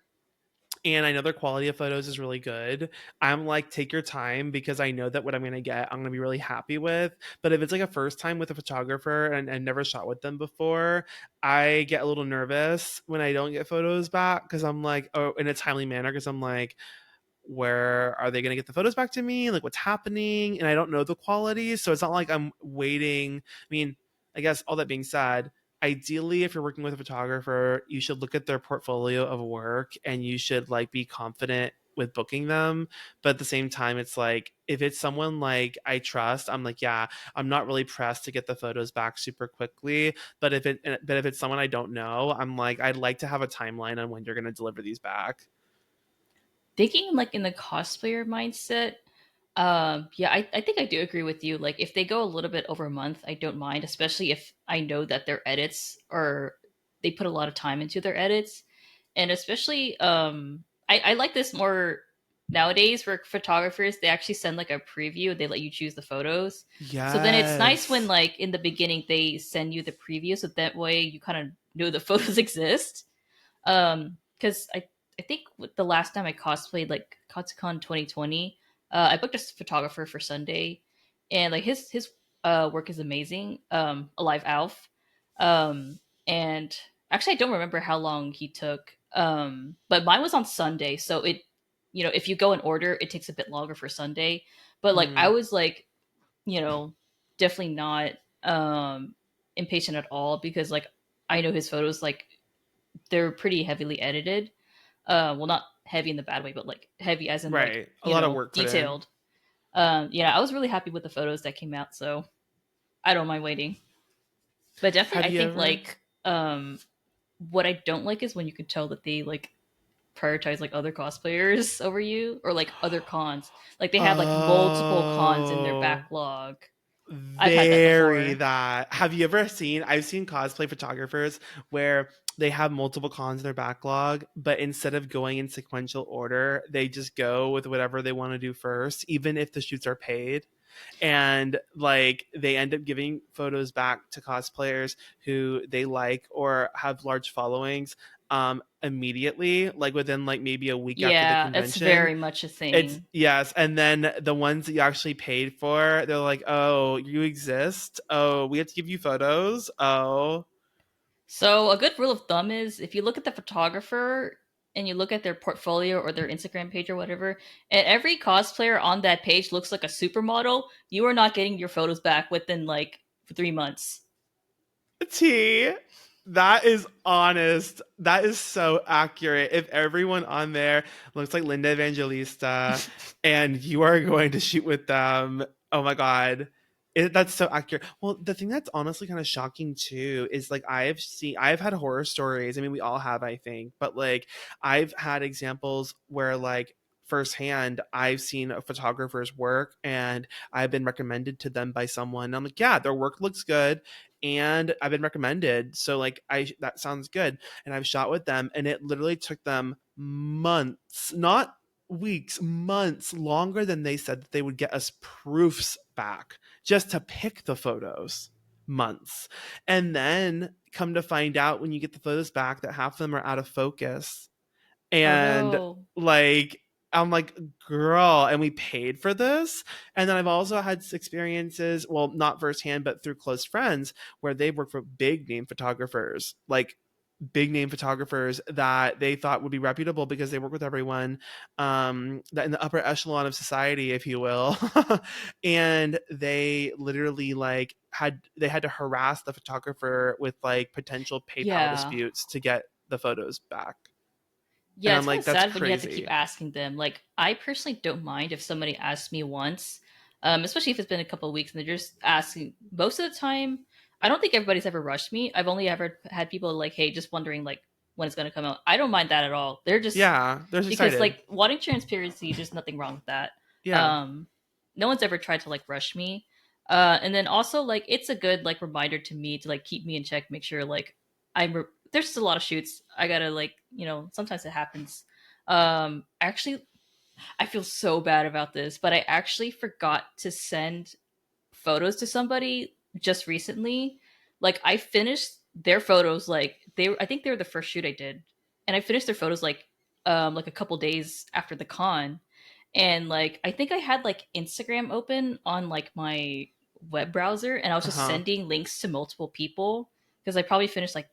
and I know their quality of photos is really good, I'm like, take your time because I know that what I'm gonna get, I'm gonna be really happy with. But if it's like a first time with a photographer and never shot with them before, I get a little nervous when I don't get photos back because I'm like, oh, in a timely manner, because I'm like, where are they going to get the photos back to me, like what's happening, and I don't know the quality, so it's not like I'm waiting. I mean, I guess all that being said, ideally if you're working with a photographer, you should look at their portfolio of work and you should like be confident with booking them. But at the same time, it's like if it's someone like I trust, I'm like, yeah, I'm not really pressed to get the photos back super quickly. But if it's someone I don't know, I'm like, I'd like to have a timeline on when you're going to deliver these back. Thinking like in the cosplayer mindset, yeah, I think I do agree with you. Like if they go a little bit over a month, I don't mind, especially if I know that their edits are they put a lot of time into their edits. And especially I like this more nowadays where photographers they actually send like a preview, they let you choose the photos. So then it's nice when Yes. like in the beginning they send you the preview, so that way you kind of know the photos exist. Because I think the last time I cosplayed, like Katsucon 2020, I booked a photographer for Sunday, and like his work is amazing. Alive Alf, um, and actually I don't remember how long he took. But mine was on Sunday, so it, if you go in order, it takes a bit longer for Sunday. But like I Mm, was like, you know, definitely not impatient at all because like I know his photos like they're pretty heavily edited. Well, not heavy in the bad way, but like heavy as in like right. A lot of work put in. detailed. Yeah, I was really happy with the photos that came out, so I don't mind waiting. But definitely, Have I you think ever? like what I don't like is when you can tell that they like prioritize like other cosplayers over you or like other cons. Like they have like multiple cons in their Oh, backlog. I've had that very before. that. Have you ever seen? I've seen cosplay photographers where they have multiple cons in their backlog, but instead of going in sequential order, they just go with whatever they want to do first, even if the shoots are paid. And like they end up giving photos back to cosplayers who they like or have large followings immediately, like within like maybe a week after the Yeah, it's convention. very much a It's thing. yes, and then the ones that you actually paid for, they're like, "Oh, you exist. Oh, we have to give you photos. Oh." So a good rule of thumb is if you look at the photographer and you look at their portfolio or their Instagram page or whatever, and every cosplayer on that page looks like a supermodel, you are not getting your photos back within like 3 months. T, that is honest. That is so accurate. If everyone on there looks like Linda Evangelista and you are going to shoot with them, oh my god. That's so accurate. Well, the thing that's honestly kind of shocking too is like I've had horror stories. I mean, we all have, I think, but like I've had examples where like firsthand I've seen a photographer's work and I've been recommended to them by someone. I'm like, yeah, their work looks good, and I've been recommended. So like that sounds good, and I've shot with them, and it literally took them months, not weeks, months longer than they said that they would get us proofs back just to pick the photos. Months. And then come to find out when you get the photos back that half of them are out of focus. Oh And no. like, I'm like, girl, and we paid for this. And then I've also had experiences, well, not firsthand, but through close friends, where they've worked for big name photographers, like big name photographers that they thought would be reputable because they work with everyone, that in the upper echelon of society, if you will. And they literally like had to harass the photographer with like potential PayPal Yeah. disputes to get the photos back. And Yeah, I'm it's kind like, of that's sad when you have to keep crazy. asking them. Like, I personally don't mind if somebody asks me once, especially if it's been a couple of weeks and they're just asking. Most of the time, I don't think everybody's ever rushed me. I've only ever had people like, "Hey, just wondering like when it's going to come out." I don't mind that at all. They're just Yeah, they're because excited. like wanting transparency, there's nothing wrong with that. Yeah. Um, no one's ever tried to like rush me. And then also like it's a good like reminder to me to like keep me in check, make sure like there's just a lot of shoots. I gotta like sometimes it happens. Actually, I feel so bad about this, but I actually forgot to send photos to somebody just recently. Like I finished their photos I think they were the first shoot I did. And I finished their photos like a couple days after the con. And like I think I had like Instagram open on like my web browser and I was just Uh-huh. sending links to multiple people because I probably finished like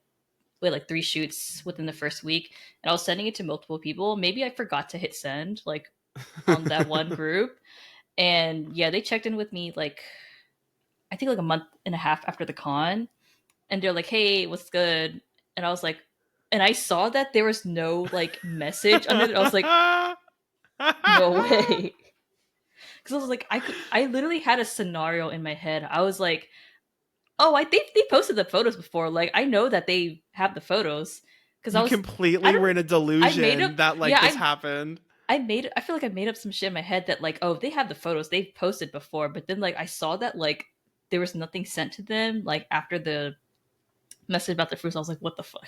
like three shoots within the first week and I was sending it to multiple people. Maybe I forgot to hit send like on that one group. And yeah, they checked in with me like I think like a month and a half after the con, and they're like, "Hey, what's good?" And I was like, and I saw that there was no like message under it. I was like, "No way," because I was like, I literally had a scenario in my head. I was like, "Oh, I think they posted the photos before. Like, I know that they have the photos." Because You I completely were don't, in a I made up, delusion that yeah, like this happened. I feel like I made up some shit in my head that like, oh, they have the photos they've posted before, but then like I saw that like there was nothing sent to them like after the message about the fruits. I was like, what the fuck?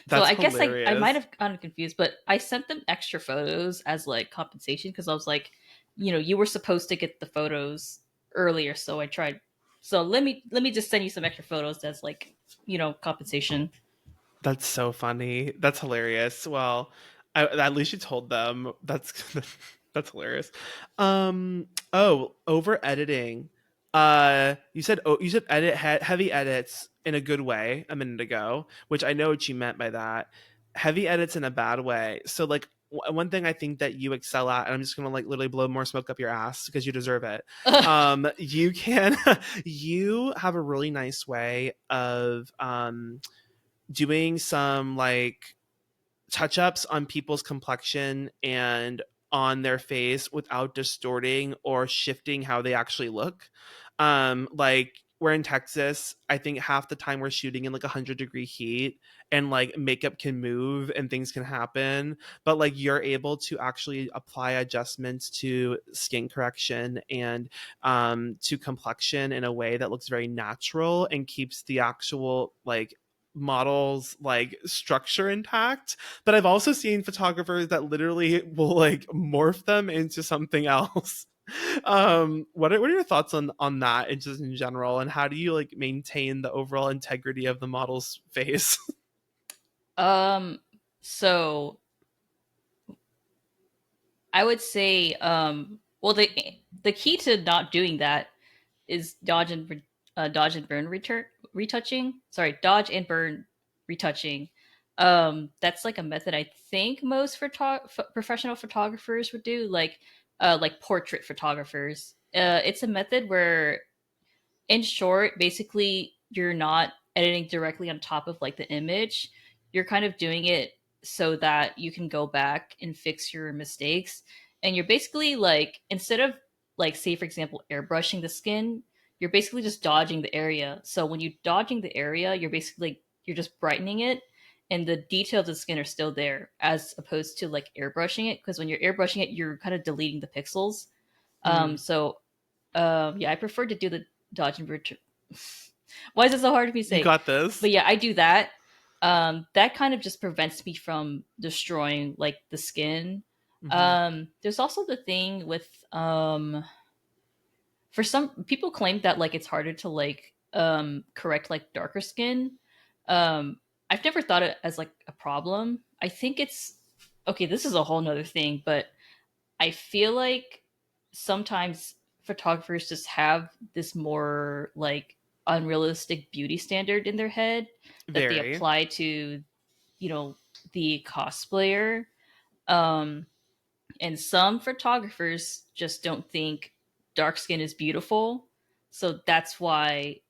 So That's I guess I might hilarious. have gotten confused, but I sent them extra photos as like compensation because I was like, you were supposed to get the photos earlier, so I tried. So let me just send you some extra photos as like compensation. That's so funny. That's hilarious. Well, at least you told them. That's that's hilarious. Oh, over editing. You said heavy edits in a good way a minute ago, which I know what you meant by that. Heavy edits in a bad way. So like one thing I think that you excel at, and I'm just gonna like literally blow more smoke up your ass because you deserve it. You can you have a really nice way of doing some like touch ups on people's complexion and on their face without distorting or shifting how they actually look. Like we're in Texas. I think half the time we're shooting in like 100-degree heat and like makeup can move and things can happen. But like you're able to actually apply adjustments to skin correction and to complexion in a way that looks very natural and keeps the actual like models like structure intact. But I've also seen photographers that literally will like morph them into something else. What are your thoughts on that and just in general, and how do you like maintain the overall integrity of the model's face? um, so I would say, well, the key to not doing that is dodge and burn retouching. Sorry, dodge and burn retouching. That's like a method I think most professional photographers would do, like portrait photographers. It's a method where, in short, basically you're not editing directly on top of like the image. You're kind of doing it so that you can go back and fix your mistakes. And you're basically like instead of like say for example airbrushing the skin, you're basically just dodging the area. So when you're dodging the area, you're basically you're just brightening it, and the details of the skin are still there, as opposed to like airbrushing it. Because when you're airbrushing it, you're kind of deleting the pixels. Mm, So yeah, I prefer to do the dodge and return. Why is it so hard to be you say? got this. But yeah, I do that. That kind of just prevents me from destroying like the skin. Hmm. There's also the thing with for some people claim that like it's harder to like correct like darker skin. I've never thought it as like a problem. I think it's okay, this is a whole nother thing, but I feel like sometimes photographers just have this more like unrealistic beauty standard in their head that they Very. apply to, you know, the cosplayer. Um, and some photographers just don't think dark skin is beautiful. So that's why,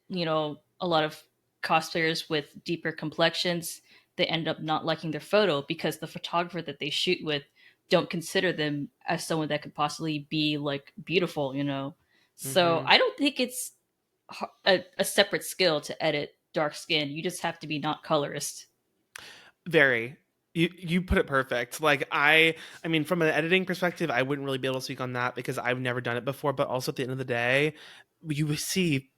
you know, a lot of cosplayers with deeper complexions, they end up not liking their photo because the photographer that they shoot with don't consider them as someone that could possibly be like beautiful, you know. So Hmm. I don't think it's a separate skill to edit dark skin. You just have to be not colorist. Very. You put it perfect. Like I mean from an editing perspective, I wouldn't really be able to speak on that because I've never done it before, but also at the end of the day, you see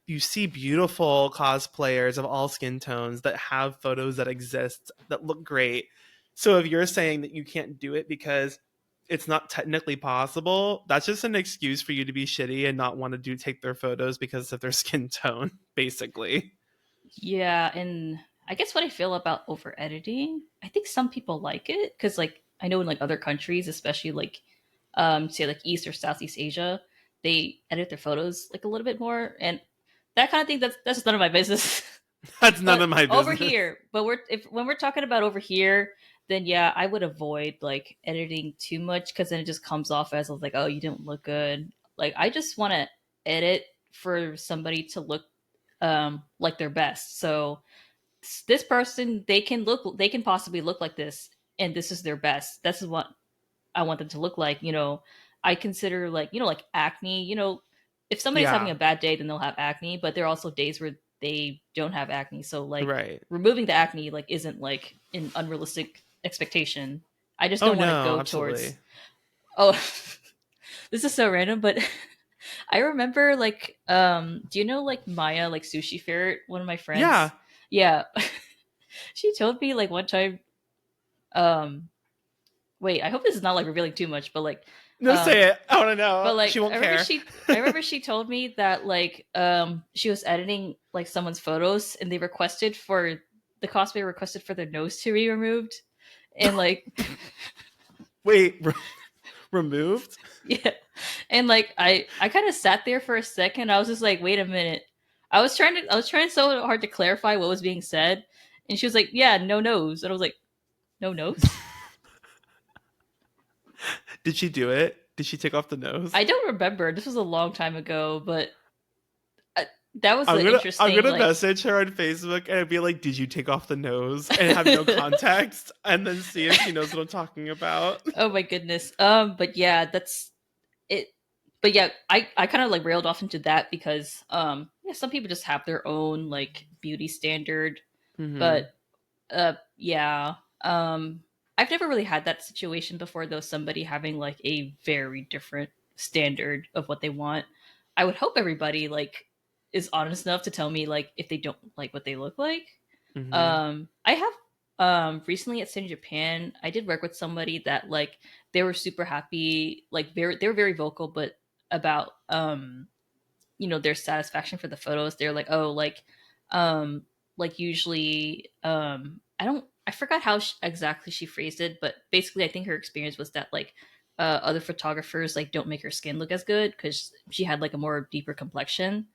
beautiful cosplayers of all skin tones that have photos that exist that look great. So if you're saying that you can't do it because it's not technically possible, that's just an excuse for you to be shitty and not want to take their photos because of their skin tone, basically. Yeah, and I guess what I feel about over editing, I think some people like it because, like, I know in like other countries, especially like, say like East or Southeast Asia, they edit their photos like a little bit more, and that kind of thing. That's just none of my business. That's none But of my over business. here, but we're if when we're talking about over here, then yeah, I would avoid like editing too much because then it just comes off as like, oh, you didn't look good. Like I just want to edit for somebody to look like their best. So this person, they can possibly look like this, and this is their best. This is what I want them to look like. You know, I consider like, you know, like acne. You know, if somebody's having Yeah, a bad day, then they'll have acne. But there are also days where they don't have acne. So like right. removing the acne like isn't like an unrealistic expectation. I just Oh don't want to no, go absolutely. towards, oh, this is so random, but I remember like do you know like Maya, like Sushi Ferret, one of my Yeah. friends? Yeah. She told me like one time, um wait, I hope this is not like revealing too much, No, um say it. I want to know. She won't care. I remember she told me that like she was editing like someone's photos and they requested for the cosplayer requested for their nose to be removed, and like Wait, removed? yeah, and like I kind of sat there for a second. I was just like, wait a minute. I was trying so hard to clarify what was being said, and she was like, yeah, no nose, and I was like, no nose. Did she do it? Did she take off the nose? I don't remember. This was a long time ago, but uh, that was I'm an gonna I'm interesting gonna like. message her on Facebook and be like, "Did you take off the nose?" and have no context, and then see if she knows what I'm talking about. Oh my goodness. But yeah, that's it. But yeah, I kind of like railed off into that because yeah, some people just have their own like beauty standard. Hmm. But yeah, I've never really had that situation before though. Somebody having like a very different standard of what they want. I would hope everybody like is honest enough to tell me like if they don't like what they look like. Hmm. I have recently at Cine Japan, I did work with somebody that like they were super happy, like they were very vocal, but about you know, their satisfaction for the photos. They're um like usually I forgot how exactly she phrased it, but basically I think her experience was that like other photographers like don't make her skin look as good because she had like a more deeper complexion.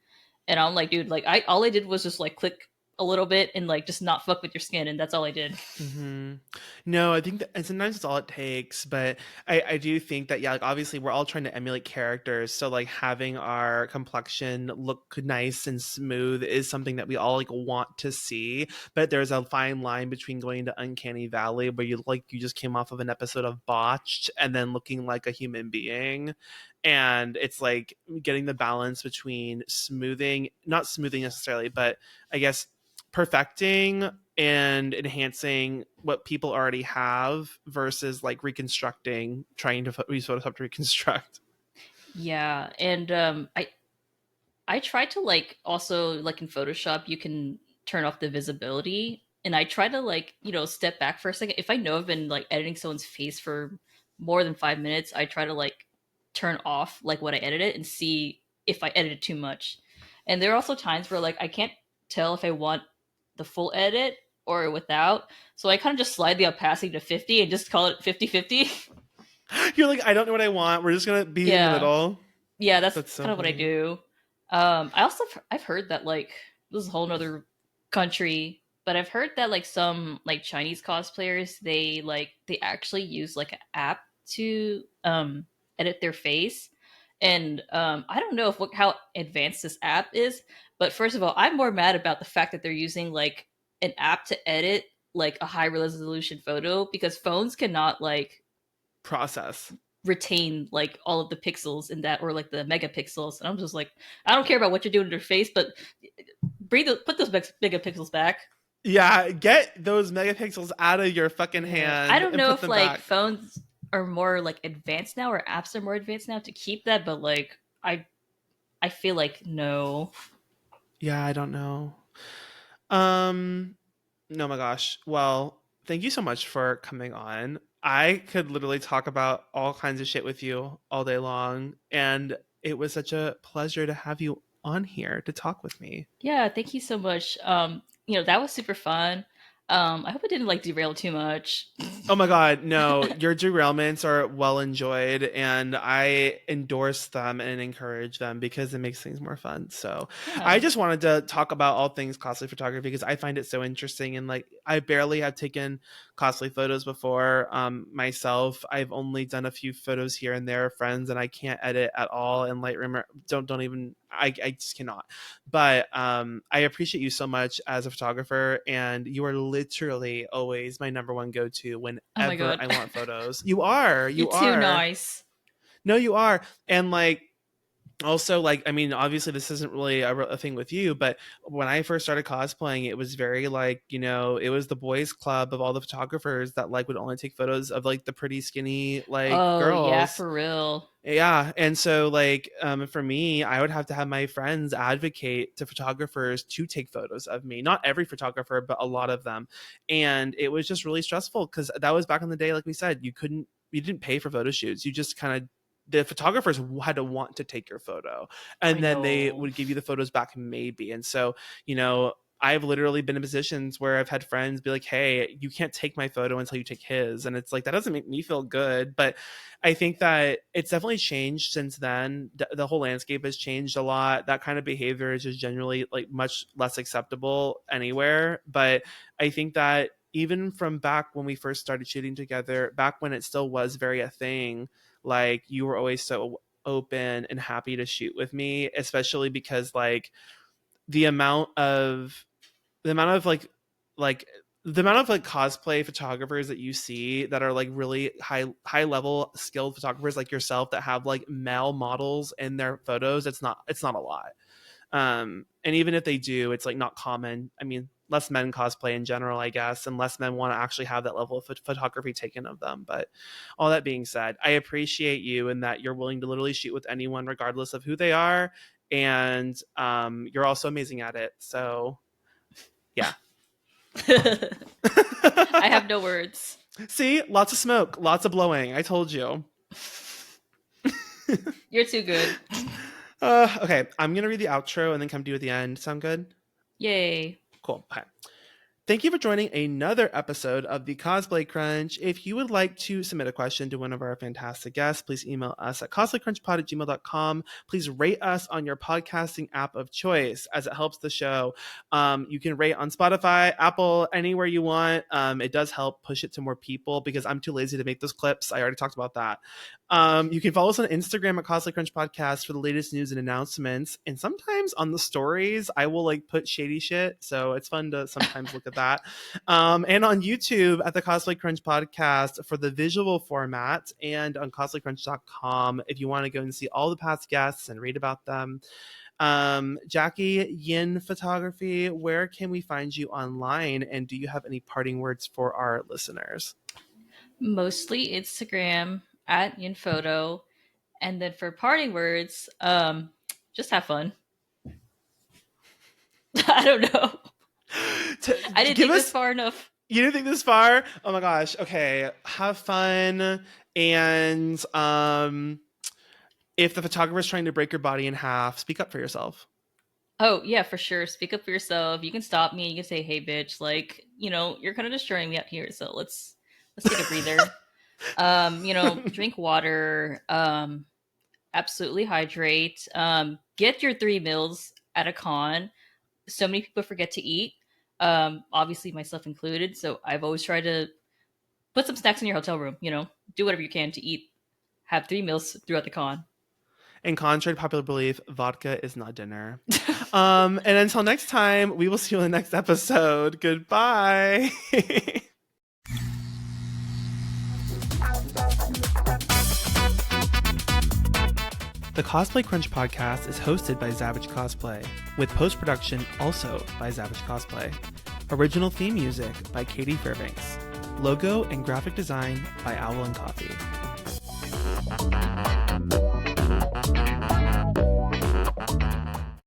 And I'm like, dude, like I all I did was just like click a little bit and like just not fuck with your skin, and that's all I did. Hmm. No, I think that and sometimes it's all it takes, but I do think that yeah, like obviously we're all trying to emulate characters, so like having our complexion look nice and smooth is something that we all like want to see. But there's a fine line between going to Uncanny Valley where you look like you just came off of an episode of Botched and then looking like a human being. and it's like getting the balance between not smoothing necessarily, but I guess perfecting and enhancing what people already have versus like reconstructing, trying to use Photoshop to reconstruct. Yeah, and I try to like also like in Photoshop you can turn off the visibility, and I try to like step back for a second. If I know I've been like editing someone's face for more than 5 minutes, I try to like turn off like what I edited and see if I edited too much. And there are also times where like I can't tell if I want the full edit or without, so I kind of just slide the opacity to 50 and just call it 50/50. You're like, I don't know what I want. We're just gonna be in the Yeah, middle. yeah, that's That's so kind of what I funny. do. I also I've heard that like this is a whole other country, but I've heard that like some like Chinese cosplayers they actually use like an app to edit their face, and I don't know if how advanced this app is, but first of all, I'm more mad about the fact that they're using like an app to edit like a high resolution photo because phones cannot like Process. retain like all of the pixels in that or like the megapixels, and I'm just like, I don't care about what you're doing to their face, but put those megapixels back. Yeah, get those megapixels out of your fucking Yeah, I hand don't and know put if them like back. phones are more like advanced now or apps are more advanced now to keep that, but like I feel like no. Yeah, I don't know. Um, no, my gosh. Well, thank you so much for coming on. I could literally talk about all kinds of shit with you all day long, and it was such a pleasure to have you on here to talk with me. Yeah, thank you so much. That was super fun. I hope it didn't like derail too much. Oh my God, no, your derailments are well enjoyed, and I endorse them and encourage them because it makes things more fun. So, I Yeah. just wanted to talk about all things cosplay photography because I find it so interesting. And like, I barely have taken cosplay photos before myself. I've only done a few photos here and there of friends, and I can't edit at all in Lightroom. Don't even. I just cannot. But I appreciate you so much as a photographer, and you are literally always my number one go to Oh my whenever god. I want photos. You are, You're you too are. nice. No, you are. And like, also, like, I mean, obviously this isn't really a thing with you, but when I first started cosplaying, it was very like, it was the boys club of all the photographers that like would only take photos of like the pretty skinny like Oh yeah, girls. for real. Yeah, and so like for me, I would have to have my friends advocate to photographers to take photos of me. Not every photographer, but a lot of them. And it was just really stressful because that was back in the day, like we said, you didn't pay for photo shoots. You just kind of the photographers had to want to take your photo, I and then they know. would give you the photos back maybe. And so, I've literally been in positions where I've had friends be like, "Hey, you can't take my photo until you take his," and it's like that doesn't make me feel good. But I think that it's definitely changed since then. The whole landscape has changed a lot. That kind of behavior is just generally like much less acceptable anywhere. But I think that even from back when we first started shooting together, back when it still was very a thing, like you were always so open and happy to shoot with me, especially because like the amount of the amount of like the amount of like cosplay photographers that you see that are like really high level skilled photographers like yourself that have like male models in their photos, it's not a lot. And even if they do, it's like not common. I mean, less men cosplay in general, I guess, and less men want to actually have that level of photography taken of them. But all that being said, I appreciate you in that you're willing to literally shoot with anyone regardless of who they are, and you're also amazing at it. So yeah. I have no words. See, lots of smoke, lots of blowing. I told you. You're too good. Okay, I'm gonna read the outro and then come to you at the end. Sound good? Yay. Cool. Okay. Thank you for joining another episode of the Cosplay Crunch. If you would like to submit a question to one of our fantastic guests, please email us at cosplaycrunchpod@gmail.com. Please rate us on your podcasting app of choice as it helps the show. You can rate on Spotify, Apple, anywhere you want. It does help push it to more people because I'm too lazy to make those clips. I already talked about that. You can follow us on Instagram at Cosplay Crunch Podcast for the latest news and announcements. And sometimes on the stories, I will like put shady shit. So it's fun to sometimes look at with that. And on YouTube at the Cosplay Crunch podcast for the visual format, and on cosplaycrunch.com if you want to go and see all the past guests and read about them. Jackie, Yin Photography, where can we find you online? And do you have any parting words for our listeners? Mostly Instagram at Yinphoto. And then for parting words, just have fun. I don't know. I didn't think this far enough. You didn't think this far? Oh my gosh. Okay. Have fun. And if the photographer is trying to break your body in half, speak up for yourself. Oh, yeah, for sure. Speak up for yourself. You can stop me and you can say, hey, bitch, like, you're kind of destroying me out here. So let's take a breather. Drink water. Absolutely hydrate. Get your 3 meals at a con. So many people forget to eat. Obviously myself included. So I've always tried to put some snacks in your hotel room, do whatever you can to eat. Have 3 meals throughout the con. And contrary to popular belief, vodka is not dinner. And until next time, we will see you in the next episode. Goodbye. The Cosplay Crunch podcast is hosted by Savage Cosplay, with post-production also by Savage Cosplay. Original theme music by Katie Fairbanks. Logo and graphic design by Owl and Coffee.